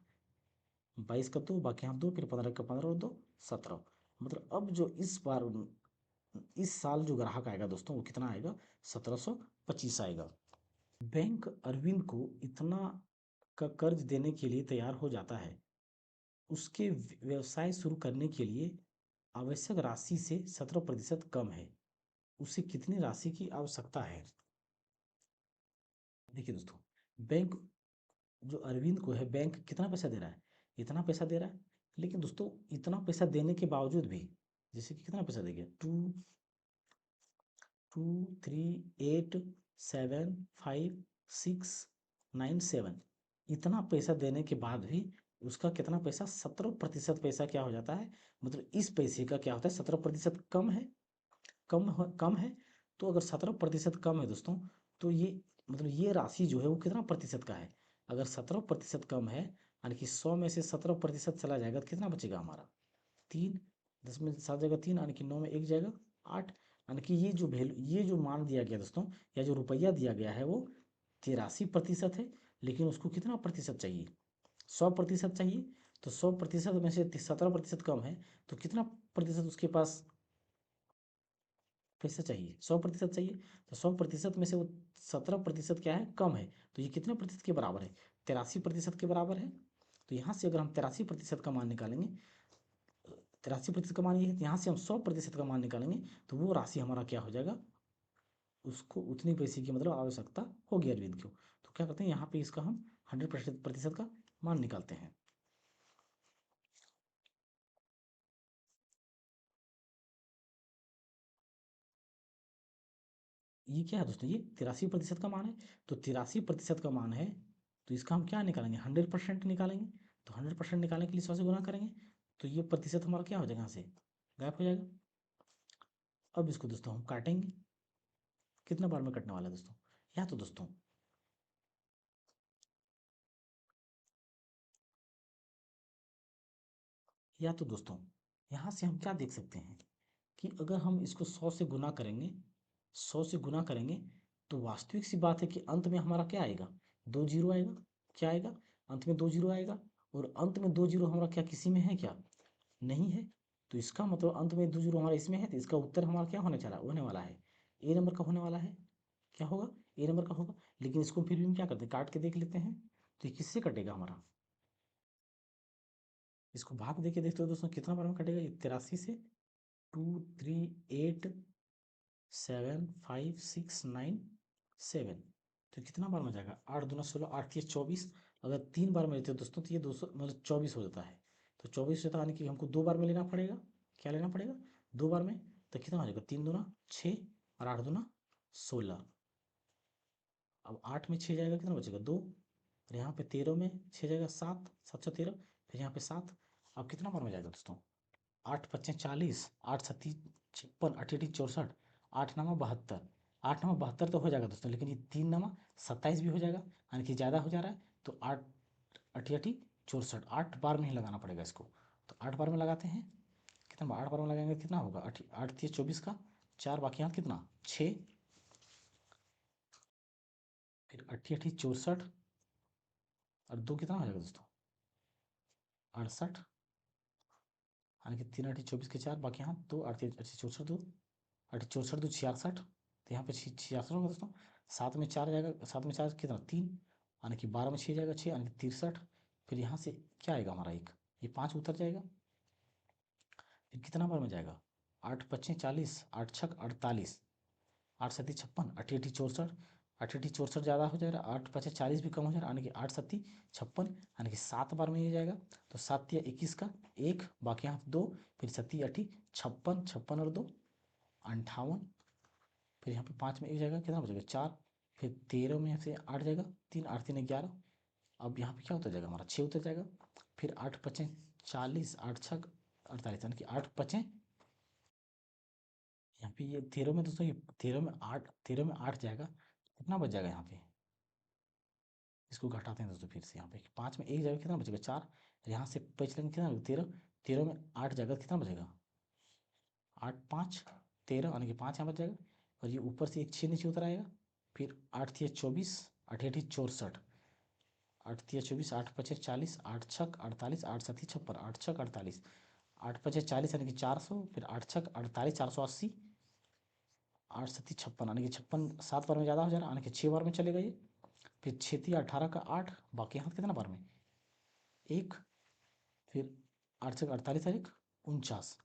22 का 2, बाकी हाथ 2, फिर 15 का 15 और 2, 17। मतलब अब जो इस बार इस साल जो ग्राहक आएगा दोस्तों, वो कितना आएगा, 1725 आएगा। बैंक अरविंद को इतना का कर्ज देने के लिए तैयार हो जाता है। उसके व्यवसाय शुरू करने के लिए आवश्यक राशि से 17% कम है। उसे कितनी राशि की आवश्यकता है। देखिए दोस्तों, बैंक जो अरविंद को है, बैंक कितना पैसा दे रहा है, इतना पैसा दे रहा है। लेकिन दोस्तों इतना पैसा देने के बावजूद भी, जैसे कि कितना पैसा दे गया, 2, 3, 8, 7, 5, 6, 9, 7, इतना पैसा देने के बाद भी उसका कितना पैसा, 17% पैसा क्या हो जाता है, मतलब इस पैसे का क्या होता है, 17% कम है। कम है। तो अगर 17% कम है दोस्तों, तो ये मतलब ये राशि जो है वो कितना प्रतिशत का है। अगर 17% कम है, यानी कि 100 में से 17% चला जाएगा, तो कितना बचेगा हमारा, 3। 10 में 7 जाएगा 3, यानी कि 9 में 1 जाएगा 8। यानी कि ये जो वैल्यू, ये जो मान दिया गया दोस्तों, या जो रुपया दिया गया है, वो 83% है। लेकिन उसको कितना प्रतिशत चाहिए, 100% चाहिए। तो 100% में से 17% कम है, तो कितना प्रतिशत उसके पास पैसा चाहिए, 100% चाहिए। तो 100% में से वो 17% क्या है, कम है। तो ये कितने प्रतिशत के बराबर है, 83% के बराबर है। तो यहाँ से अगर हम 83% का मान निकालेंगे, 83% का मान ये है, यहाँ से हम 100% का मान निकालेंगे, तो वो राशि हमारा क्या हो जाएगा, उसको उतनी पैसे की मतलब आवश्यकता होगी अरविंद को। तो क्या करते हैं, यहाँ पे इसका हम 100% का मान निकालते हैं। ये क्या है दोस्तों, ये 83% का मान है। तो 83% का मान है, तो इसका हम क्या निकालेंगे, 100% निकालेंगे। तो 100% निकालने के लिए 100 से गुना करेंगे, तो ये प्रतिशत हमारा क्या हो जाएगा, यहाँ से गायब हो जाएगा। अब इसको दोस्तों हम काटेंगे, कितना बार में कटने वाला है दोस्तों, या तो दोस्तों यहाँ से हम क्या देख सकते हैं, कि अगर हम इसको 100 से गुना करेंगे, 100 से गुना करेंगे, तो वास्तविक सी बात है कि अंत में हमारा क्या आएगा, 2 जीरो आएगा। क्या आएगा, अंत में 2 जीरो आएगा। और अंत में 2 जीरो हमारा क्या किसी में है क्या, नहीं है। तो इसका मतलब अंत में 2 जीरो हमारा इसमें है, तो इसका उत्तर हमारा क्या होने वाला है, ए नंबर का होने वाला है। क्या होगा, ए नंबर का होगा। लेकिन इसको फिर भी हम क्या करते हैं, काट के देख लेते हैं। तो ये किससे कटेगा हमारा, इसको भाग दे के देखते हो दोस्तों, कितना बार में कटेगा, ये 83 से। 2, 3, 8, 7, 5, 6, 9, 7, तो कितना बार में जाएगा, 8 दूना 16, 8 या 24। अगर 3 बार में लेते हो दोस्तों, तो ये 200 मतलब 24 हो जाता है। तो 24 होता है, यानी कि हमको 2 बार में लेना पड़ेगा। क्या लेना पड़ेगा, 2 बार में। तो कितना हो जाएगा, 3 दूना 6 और 8 दूना 16। अब 8 में 6 जाएगा, कितना बचेगा, 2। और यहाँ पे 13 में 6 जाएगा, 7, 7 × 13, फिर यहाँ पे 7। अब कितना बार में जाएगा दोस्तों, 8 × 5 = 40, 8 × 7 = 56, 8 × 8 = 64, 8 × 9 = 72। 8 × 9 = 72 तो हो जाएगा दोस्तों, लेकिन ये 3 × 9 = 27 भी हो जाएगा, यानी कि ज़्यादा हो जा रहा है। तो 8 × 8 = 64, 8 बार में ही लगाना पड़ेगा इसको। तो 8 बार में लगाते हैं, कितना बार, 8 बार में लगाएंगे कितना होगा, 8 × 8 = 24 का 4, बाकी यहाँ कितना 6, फिर 8 × 8 = 64 और 2 कितना हो जाएगा दोस्तों, 68, यानी कि 3 × 8 = 24 के 4, बाकी यहाँ 2, 8 × 8 = 64, 2 8 × 64 = 66। तो यहाँ पे 66 होगा दोस्तों। 7 में 4 जाएगा, 7 में 4 कितना 3, यानी कि 12 में 6 जाएगा 6, यानी कि 63। फिर यहाँ से क्या आएगा हमारा एक, ये 5 उतर जाएगा। फिर कितना बार में जाएगा, 8 × 5 = 40, 8 × 6 = 48, 8 × 7 = 56, 8 × 8 = 64, 8 × 8 = 64 ज़्यादा हो जाएगा, 8 × 5 = 40 भी कम हो जाएगा, यानी कि 8 × 7 = 56, यानी कि 7 बार में ये जाएगा। तो 7 × 21 का 1, बाकी यहाँ 2, फिर 7 × 8 = 56, 56 और 2 = 58, फिर यहाँ पे 5 में 1 जाएगा, कितना बचेगा 4, फिर 13 में से 8 जाएगा, 3, 8 × 3 = 11, अब यहाँ पे क्या उतर जाएगा हमारा 6 उतर जाएगा, फिर 8 × 5 = 40, 8 × 6 = 48, यानी कि 8 × 5 यहाँ पे ये 13 में दोस्तों, ये 13 में 8 जाएगा, कितना बच जाएगा यहाँ पे, इसको घटाते हैं दोस्तों फिर से, यहाँ पे 5 में 1 जाएगा, कितना बचेगा 4, यहाँ से बच लेंगे कितना 13, 13 में 8 जाएगा, कितना बचेगा 8 × 5 = 13, यानी कि 5 यहाँ बच जाएगा, और ये ऊपर से एक 6 नीचे उतर आएगा, फिर 8 × 3 = 24, 8 × 8 = 64, 8 × 3 = 24, 8 × 5 = 40, 8 × 6 = 48, 8 × 7 = 56, 8 × 6 = 48, 8 × 5 = 40, यानी कि 400, फिर 8 × 6 = 48, 480, 8 × 7 = 56, यानी कि 56 7 बार में ज़्यादा हो जा रहा है, यानी कि 6 बार में चलेगा ये, फिर 6 × 3 = 18 का 8, बाकी यहाँ कितना बार में 1, फिर 8 × 6 = 48 और 1 49,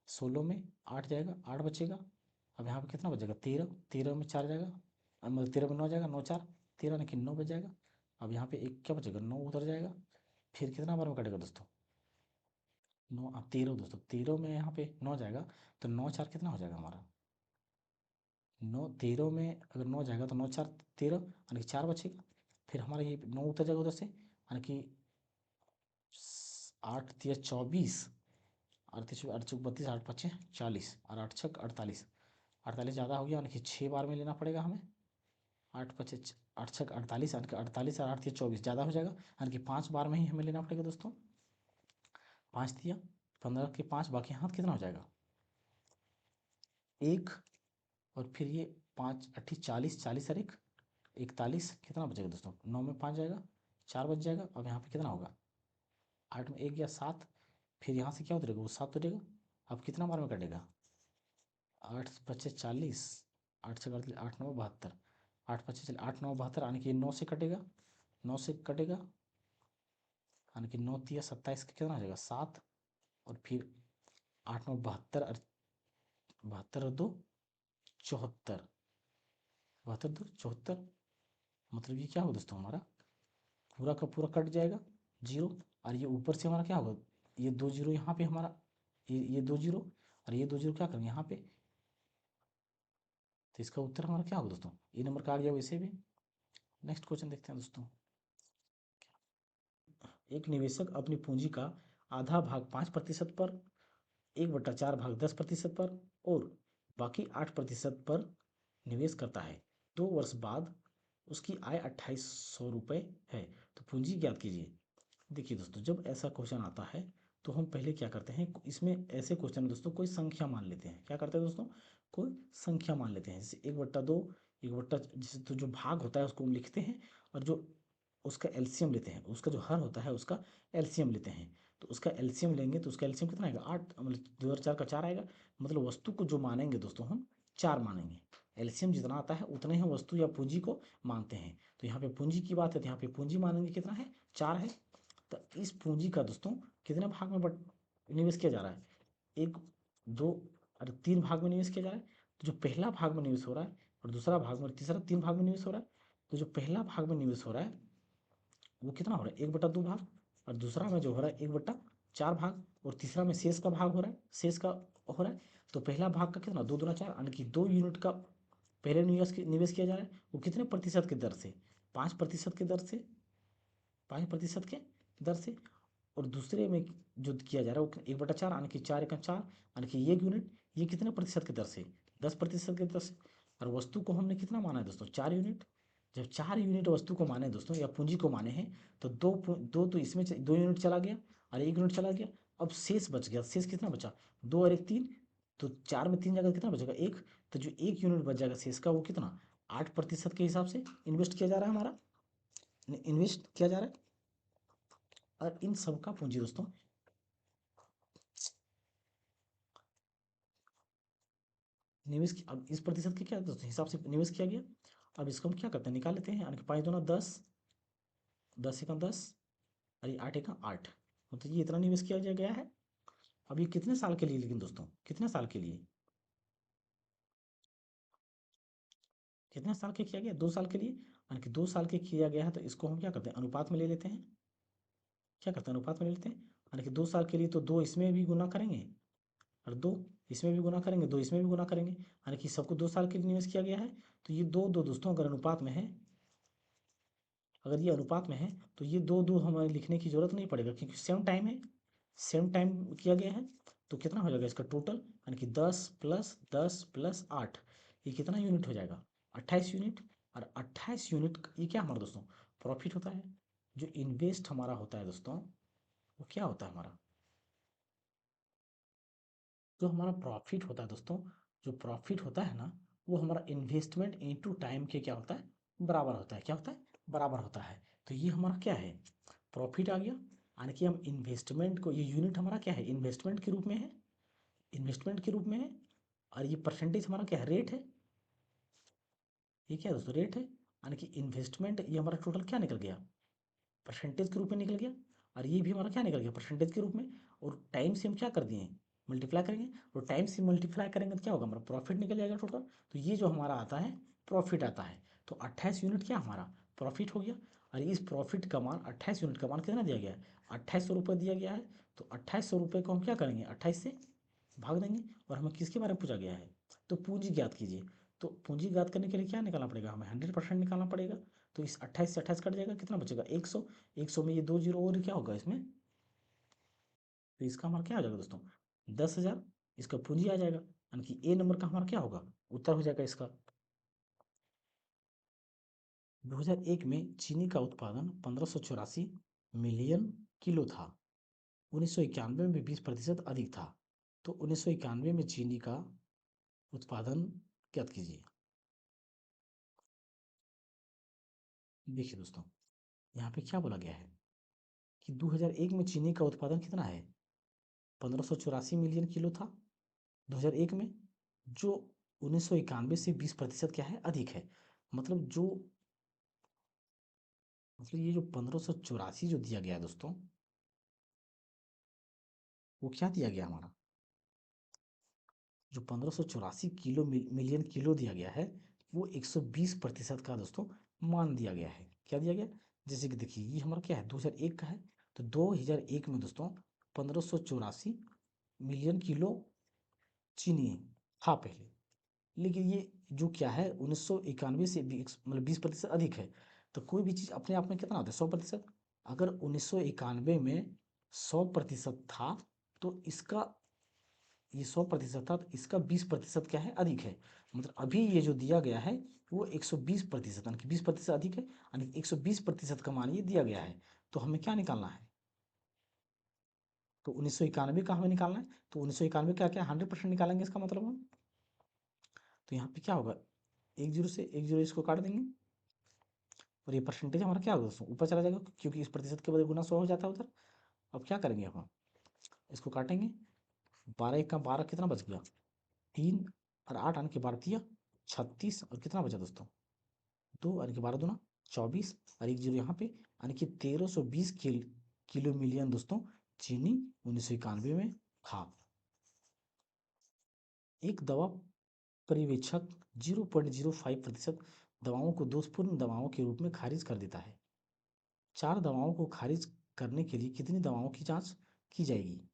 16 में 8 जाएगा, 8 बचेगा, अब यहाँ पे कितना बचेगा 13, 13 में 4 जाएगा, मतलब 13 में 9 जाएगा, 9 × 4 = 13, यानी कि 9 बच जाएगा, अब यहाँ पे एक क्या बचेगा 9 उतर जाएगा, फिर कितना बार में कटेगा दोस्तों 9, अब 13 दोस्तों, 13 में यहाँ पे 9 जाएगा, तो 9 × 4 कितना हो जाएगा हमारा 9, 13 में अगर 9 जाएगा तो 9 × 4 = 13, यानी कि 4 बचेगा, फिर हमारा ये 9 उतर जाएगा उधर से, यानी कि 8 × 3 = 24, 8 × 8 = 32, 8 × 5 = 40 और 8 × 6 = 48, 48 ज़्यादा हो गया, यानी कि 6 बार में लेना पड़ेगा हमें, 8 × 5 = 8 × 6 = 48, यानी कि 48 और 8 × 3 = 24 ज़्यादा हो जाएगा, यानी कि 5 बार में ही हमें लेना पड़ेगा दोस्तों, 5 दिया 15 के 5, बाकी हाथ कितना हो जाएगा 1, और फिर ये 5 × 8 = 40, 40 और 1 41, कितना बचेगा दोस्तों 9 में 5 जाएगा, 4 बच जाएगा, अब यहाँ पे कितना होगा 8 में 1 गया 7, फिर यहाँ से क्या उतरेगा वो 7 उतरेगा, अब कितना बार में कटेगा 8 × 5 = 40, 8 से काट 8 × 9 = 72, 8 × 5 = 8 × 9 = 72, यानी कि 9 से कटेगा, 9 से कटेगा, यानी कि 9 × 3 = 27 का कितना हो जाएगा 7, और फिर 8 × 9 = 72 और 72 और 2 = 74, 72 2 = 74, मतलब ये क्या होगा दोस्तों हमारा पूरा का पूरा कट जाएगा जीरो, और ये ऊपर से हमारा क्या होगा ये 2 जीरो यहाँ पे हमारा, ये 2 जीरो और ये 2 जीरो क्या करेंगे यहाँ पे, तो इसका उत्तर हमारा क्या होगा दोस्तों ये नंबर का आ गया वैसे भी। नेक्स्ट क्वेश्चन देखते हैं दोस्तों, एक निवेशक अपनी पूंजी का आधा भाग 5% पर, 1/4 भाग 10% पर और बाकी 8% पर निवेश करता है। 2 वर्ष बाद उसकी आय 2800 रुपये है, तो पूंजी ज्ञात कीजिए। देखिए दोस्तों, जब ऐसा क्वेश्चन आता है तो हम पहले क्या करते हैं, इसमें ऐसे क्वेश्चन में दोस्तों कोई संख्या मान लेते हैं। क्या करते हैं दोस्तों, कोई संख्या मान लेते हैं, जैसे 1/2, 1/, जैसे तो जो भाग होता है उसको हम लिखते हैं, और जो उसका एलसीएम लेते हैं, उसका जो हर होता है उसका एलसीएम लेते हैं। तो उसका एलसीएम लेंगे तो उसका एलसीएम कितना आएगा 8, मतलब 2 और 4 का 4 आएगा, मतलब वस्तु को जो मानेंगे दोस्तों हम 4 मानेंगे। एलसीएम जितना आता है उतने ही हम वस्तु या पूंजी को मानते हैं। तो यहाँ पे पूंजी की बात है तो यहाँ पे पूंजी मानेंगे कितना है 4 है। तो इस पूंजी का दोस्तों कितने भाग में निवेश किया जा रहा है, 1 2 और 3 भाग में निवेश किया जा रहा है। तो जो पहला भाग में निवेश हो रहा है और दूसरा भाग में, तीसरा 3 भाग में निवेश हो रहा है। तो जो पहला भाग में निवेश हो रहा है वो कितना हो रहा है 1/2 भाग, और दूसरा में जो हो रहा है 1/4 भाग, और तीसरा में शेष का भाग हो रहा है, शेष का हो रहा है। तो पहला भाग का कितना 2 दूना 4, यानी कि 2 यूनिट का पहले निवेश किया जा रहा है, वो कितने प्रतिशत की दर से 5% की दर से, 5% के दर से। और दूसरे में जो किया जा रहा है वो 1/4, यानी कि 4 × 4, यानी कि 1 यूनिट, ये कितने प्रतिशत की दर से 10% की दर से। और वस्तु को हमने कितना माना है दोस्तों 4 यूनिट। जब 4 यूनिट वस्तु को माने दोस्तों या पूंजी को माने हैं तो दो तो इसमें 2 यूनिट चला गया और 1 यूनिट चला गया। अब शेष बच गया, शेष कितना बचा 2 और 1 3, तो 4 में 3 जाएगा कितना बचेगा 1। तो जो 1 यूनिट बच जाएगा शेष का वो कितना 8% के हिसाब से इन्वेस्ट किया जा रहा है, हमारा इन्वेस्ट किया जा रहा है। और इन सब का पूंजी दोस्तों निवेश अब इस प्रतिशत के क्या दोस्तों हिसाब से निवेश किया गया। अब इसको हम क्या करते हैं निकाल लेते हैं, यानी कि 5 दूना 10, 10 × 10 और ये 8 × 8, मतलब ये इतना निवेश किया गया है। अब ये कितने साल के लिए, लेकिन दोस्तों कितने साल के लिए, कितने साल के किया गया, 2 साल के लिए, यानी कि 2 साल के किया गया है तो इसको हम क्या करते हैं, अनुपात में ले लेते हैं। क्या करते हैं, अनुपात में ले लेते हैं, यानी कि 2 साल के लिए तो 2 इसमें भी गुना करेंगे और 2 इसमें भी गुना करेंगे, 2 इसमें भी गुना करेंगे, यानी कि सबको 2 साल के लिए निवेश किया गया है। तो ये दो दो दोस्तों अगर अनुपात में है, अगर ये अनुपात में है तो ये दो दो हमें लिखने की जरूरत नहीं पड़ेगा क्योंकि सेम टाइम है, सेम टाइम किया गया है। तो कितना हो जाएगा इसका टोटल, यानी कि 10 + 10 + 8, ये कितना यूनिट हो जाएगा, 28 यूनिट। और 28 यूनिट ये क्या हमारा दोस्तों प्रॉफिट होता है। जो इन्वेस्ट हमारा होता है दोस्तों वो क्या होता है हमारा, जो हमारा प्रॉफिट होता है दोस्तों, जो प्रॉफिट होता है ना वो हमारा इन्वेस्टमेंट इनटू टाइम के क्या होता है, बराबर होता है। क्या होता है, बराबर होता है। तो ये हमारा क्या है, प्रॉफिट आ गया, यानी कि हम इन्वेस्टमेंट को, ये यूनिट हमारा क्या है, इन्वेस्टमेंट के रूप में है, इन्वेस्टमेंट के रूप में है। और ये परसेंटेज हमारा क्या है, रेट है। ये क्या है दोस्तों, रेट है, यानी कि इन्वेस्टमेंट ये हमारा टोटल क्या निकल गया, परसेंटेज के रूप में निकल गया। और ये भी हमारा क्या निकल गया, परसेंटेज के रूप में। और टाइम से हम क्या कर दिए, मल्टीप्लाई करेंगे, और टाइम से मल्टीप्लाई करेंगे तो क्या होगा, हमारा प्रॉफिट निकल जाएगा टोटल। तो ये जो हमारा आता है प्रॉफिट आता है। तो 28 यूनिट क्या हमारा प्रॉफिट हो गया। और इस प्रॉफिट का मान, 28 यूनिट का मान कितना दिया गया है, 2800 रुपये दिया गया है। तो 2800 रुपये को हम क्या करेंगे, 28 से भाग देंगे। और हमें किसके बारे में पूछा गया है, तो पूंजी ज्ञात कीजिए। तो पूंजी ज्ञात करने के लिए क्या निकालना पड़ेगा, हमें 100% निकालना पड़ेगा। तो इस 28 से 28 कट जाएगा, कितना बचेगा, 100। 100 में ये 2 जीरो और क्या होगा इसमें, तो इसका हमारा क्या आ जाएगा दोस्तों, 10,000। इसका पूंजी आ जाएगा, यानी कि ए नंबर का हमारा क्या होगा, उत्तर हो जाएगा इसका। 2001 में चीनी का उत्पादन 1584 मिलियन किलो था। 1991 में 20% अधिक था। तो 1991 में चीनी का उत्पादन ज्ञात कीजिए। देखिए दोस्तों, यहाँ पे क्या बोला गया है कि 2001 में चीनी का उत्पादन कितना है, 1584 मिलियन किलो था 2001 में, जो 1991 से 20% क्या है, अधिक है। मतलब जो, मतलब ये जो 1584 जो दिया गया है दोस्तों, वो क्या दिया गया हमारा, जो 1584 मिलियन किलो दिया गया है, वो 120% का दोस्तों मान दिया गया है। क्या दिया गया, जैसे कि देखिए ये हमारा क्या है, 2001 का है। तो 2001 में दोस्तों 1584 मिलियन किलो चीनी था पहले। लेकिन ये जो क्या है 1991 से मतलब 20% अधिक है। तो कोई भी चीज़ अपने आप में कितना होता है, 100%। अगर 1991 में 100% था तो इसका, ये 100% था तो इसका 20% क्या है, अधिक है। मतलब अभी ये जो दिया गया है वो 120%, यानी कि 20% अधिक है, यानी 120% का मान ये दिया गया है। तो हमें क्या निकालना है, तो 1991 का हमें निकालना है। तो 1991 का क्या 100% निकालेंगे इसका मतलब हम। तो यहाँ पे क्या होगा, एक जीरो से एक जीरो इसको काट देंगे, और ये परसेंटेज हमारा क्या होगा दोस्तों, ऊपर चला जाएगा क्योंकि इस प्रतिशत के बदले गुना 100 हो जाता है उधर। अब क्या करेंगे हम, इसको काटेंगे, 12 1 का 12 कितना बच गया, 3, और 8 आने के 12 36, और कितना बचा दोस्तों, 2 आने के 12 दूना 24, और एक जीरो यहाँ पे, यानी कि 1320 किलो मिलियन दोस्तों चीनी 1991 में था। एक दवा पर्यवेक्षक 0.05% दवाओं को दोषपूर्ण दवाओं के रूप में खारिज कर देता है। 4 दवाओं को खारिज करने के लिए कितनी दवाओं की जांच की जाएगी।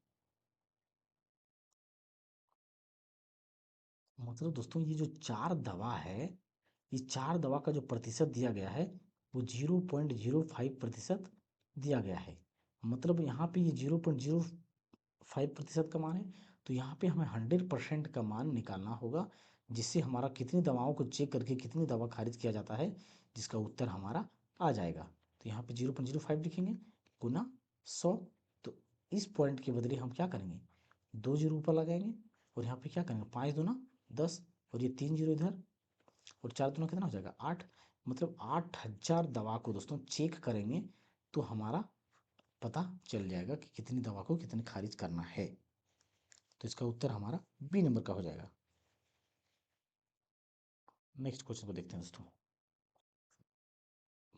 मतलब दोस्तों ये जो 4 दवा है, ये 4 दवा का जो प्रतिशत दिया गया है वो 0.05% दिया गया है। मतलब यहाँ पे ये 0.05% का मान है। तो यहाँ पे हमें 100% का मान निकालना होगा, जिससे हमारा कितनी दवाओं को चेक करके कितनी दवा खारिज किया जाता है, जिसका उत्तर हमारा आ जाएगा। तो यहाँ पे 0.05 लिखेंगे गुना 100। तो इस पॉइंट के बदले हम क्या करेंगे, 2 जीरो ऊपर लगाएंगे, और यहाँ पे क्या करेंगे, 5 दूना 10, और ये 3 जीरो इधर, और 4 दूना कितना हो जाएगा 8। मतलब 8000 दवा को दोस्तों चेक करेंगे तो हमारा पता चल जाएगा कि कितनी दवा को कितनी खारिज करना है। तो इसका उत्तर हमारा बी नंबर का हो जाएगा। नेक्स्ट क्वेश्चन को देखते हैं दोस्तों।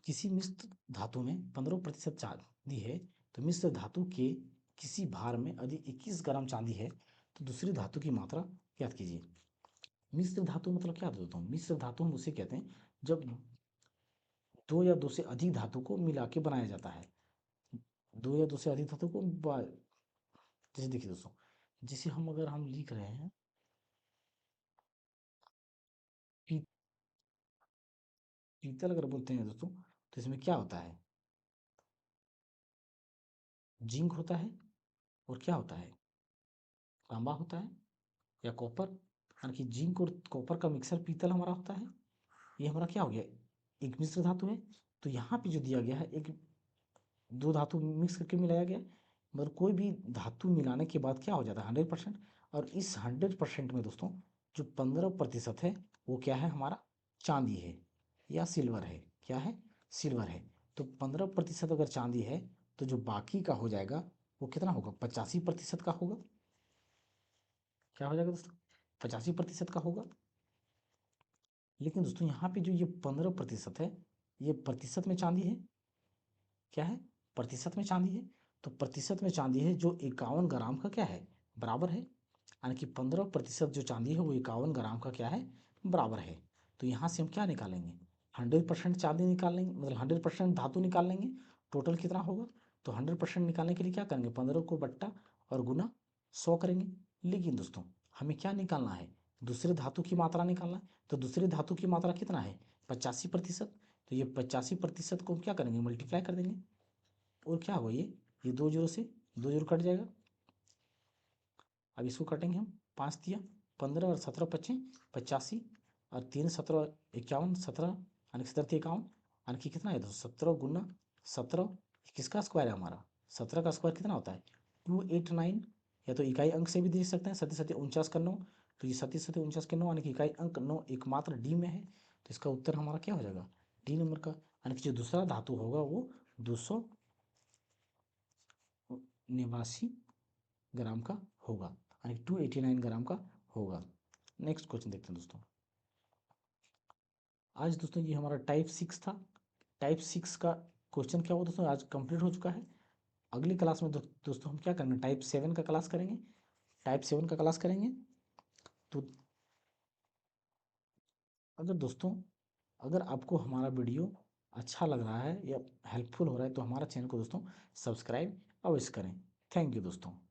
किसी मिश्र धातु में 15% चांदी है तो मिश्र धातु के किसी भार में यदि 21 ग्राम चांदी है तो दूसरी धातु की मात्रा ज्ञात कीजिए। मिश्र धातु मतलब क्या दोस्तों? मिश्र धातु हम उसे कहते हैं जब दो या दो से अधिक धातु को मिला के बनाया जाता है। दो या दो से अधिक धातु को जैसे देखिए दोस्तों, जैसे अगर हम लिख रहे हैं पी- पीतल अगर बोलते हैं दोस्तों, तो इसमें क्या होता है? जिंक होता है और क्या होता है? तांबा होता है या कॉपर, यानी कि जिंक और कॉपर का मिक्सर पीतल हमारा होता है। ये हमारा क्या हो गया? एक मिश्र धातु है। तो यहाँ पे जो दिया गया है, एक दो धातु मिक्स करके मिलाया गया, मगर कोई भी धातु मिलाने के बाद क्या हो जाता है? 100%। और इस 100% में दोस्तों जो 15% है वो क्या है? हमारा चांदी है या सिल्वर है। क्या है? सिल्वर है। तो 15% अगर चांदी है तो जो बाकी का हो जाएगा वो कितना होगा? 85% का होगा। क्या हो जाएगा दोस्तों? 85% का होगा। लेकिन दोस्तों यहाँ पे जो ये 15% है, ये प्रतिशत में चांदी है। क्या है? प्रतिशत में चांदी है। तो प्रतिशत में चांदी है जो 51 ग्राम का क्या है? बराबर है। यानी कि 15% जो चांदी है वो 51 ग्राम का क्या है? बराबर है। तो यहाँ से हम क्या निकालेंगे? 100% चांदी निकाल लेंगे, मतलब 100% धातु निकाल लेंगे। टोटल कितना होगा? तो 100% निकालने के लिए क्या करेंगे? 15 को बट्टा और गुना 100 करेंगे। लेकिन दोस्तों हमें क्या निकालना है? दूसरे धातु की मात्रा निकालना है। तो दूसरे धातु की मात्रा कितना है? 85%। तो ये 85% को हम क्या करेंगे? मल्टीप्लाई कर देंगे। और क्या होगा? ये 2 जीरो से 2 जीरो कट जाएगा। अब इसको काटेंगे हम। 5 दिया 15 और 17 पच्चीस 85 और 3 17 51 17 यानी 17 51 यानी कि कितना है? तो 17 गुना 17 किसका स्क्वायर है हमारा? 17 का स्क्वायर कितना होता है? 289। या तो इकाई अंक से भी दे सकते हैं, 37 49 का 9। तो ये 37 49 के 9 यानी कि इकाई अंक 9 एकमात्र डी में है। तो इसका उत्तर हमारा क्या हो जाएगा? डी नंबर का। यानी कि जो दूसरा धातु होगा वो 289 ग्राम का होगा, यानी 289 ग्राम का होगा। नेक्स्ट क्वेश्चन देखते हैं दोस्तों। आज दोस्तों ये हमारा टाइप 6 था। टाइप 6 का क्वेश्चन क्या हुआ दोस्तों? आज कंप्लीट हो चुका है। अगली क्लास में दोस्तों हम क्या करेंगे? टाइप 7 का क्लास करेंगे। टाइप 7 का क्लास करेंगे। तो अगर दोस्तों अगर आपको हमारा वीडियो अच्छा लग रहा है या हेल्पफुल हो रहा है तो हमारा चैनल को दोस्तों सब्सक्राइब अवश्य करें। थैंक यू दोस्तों।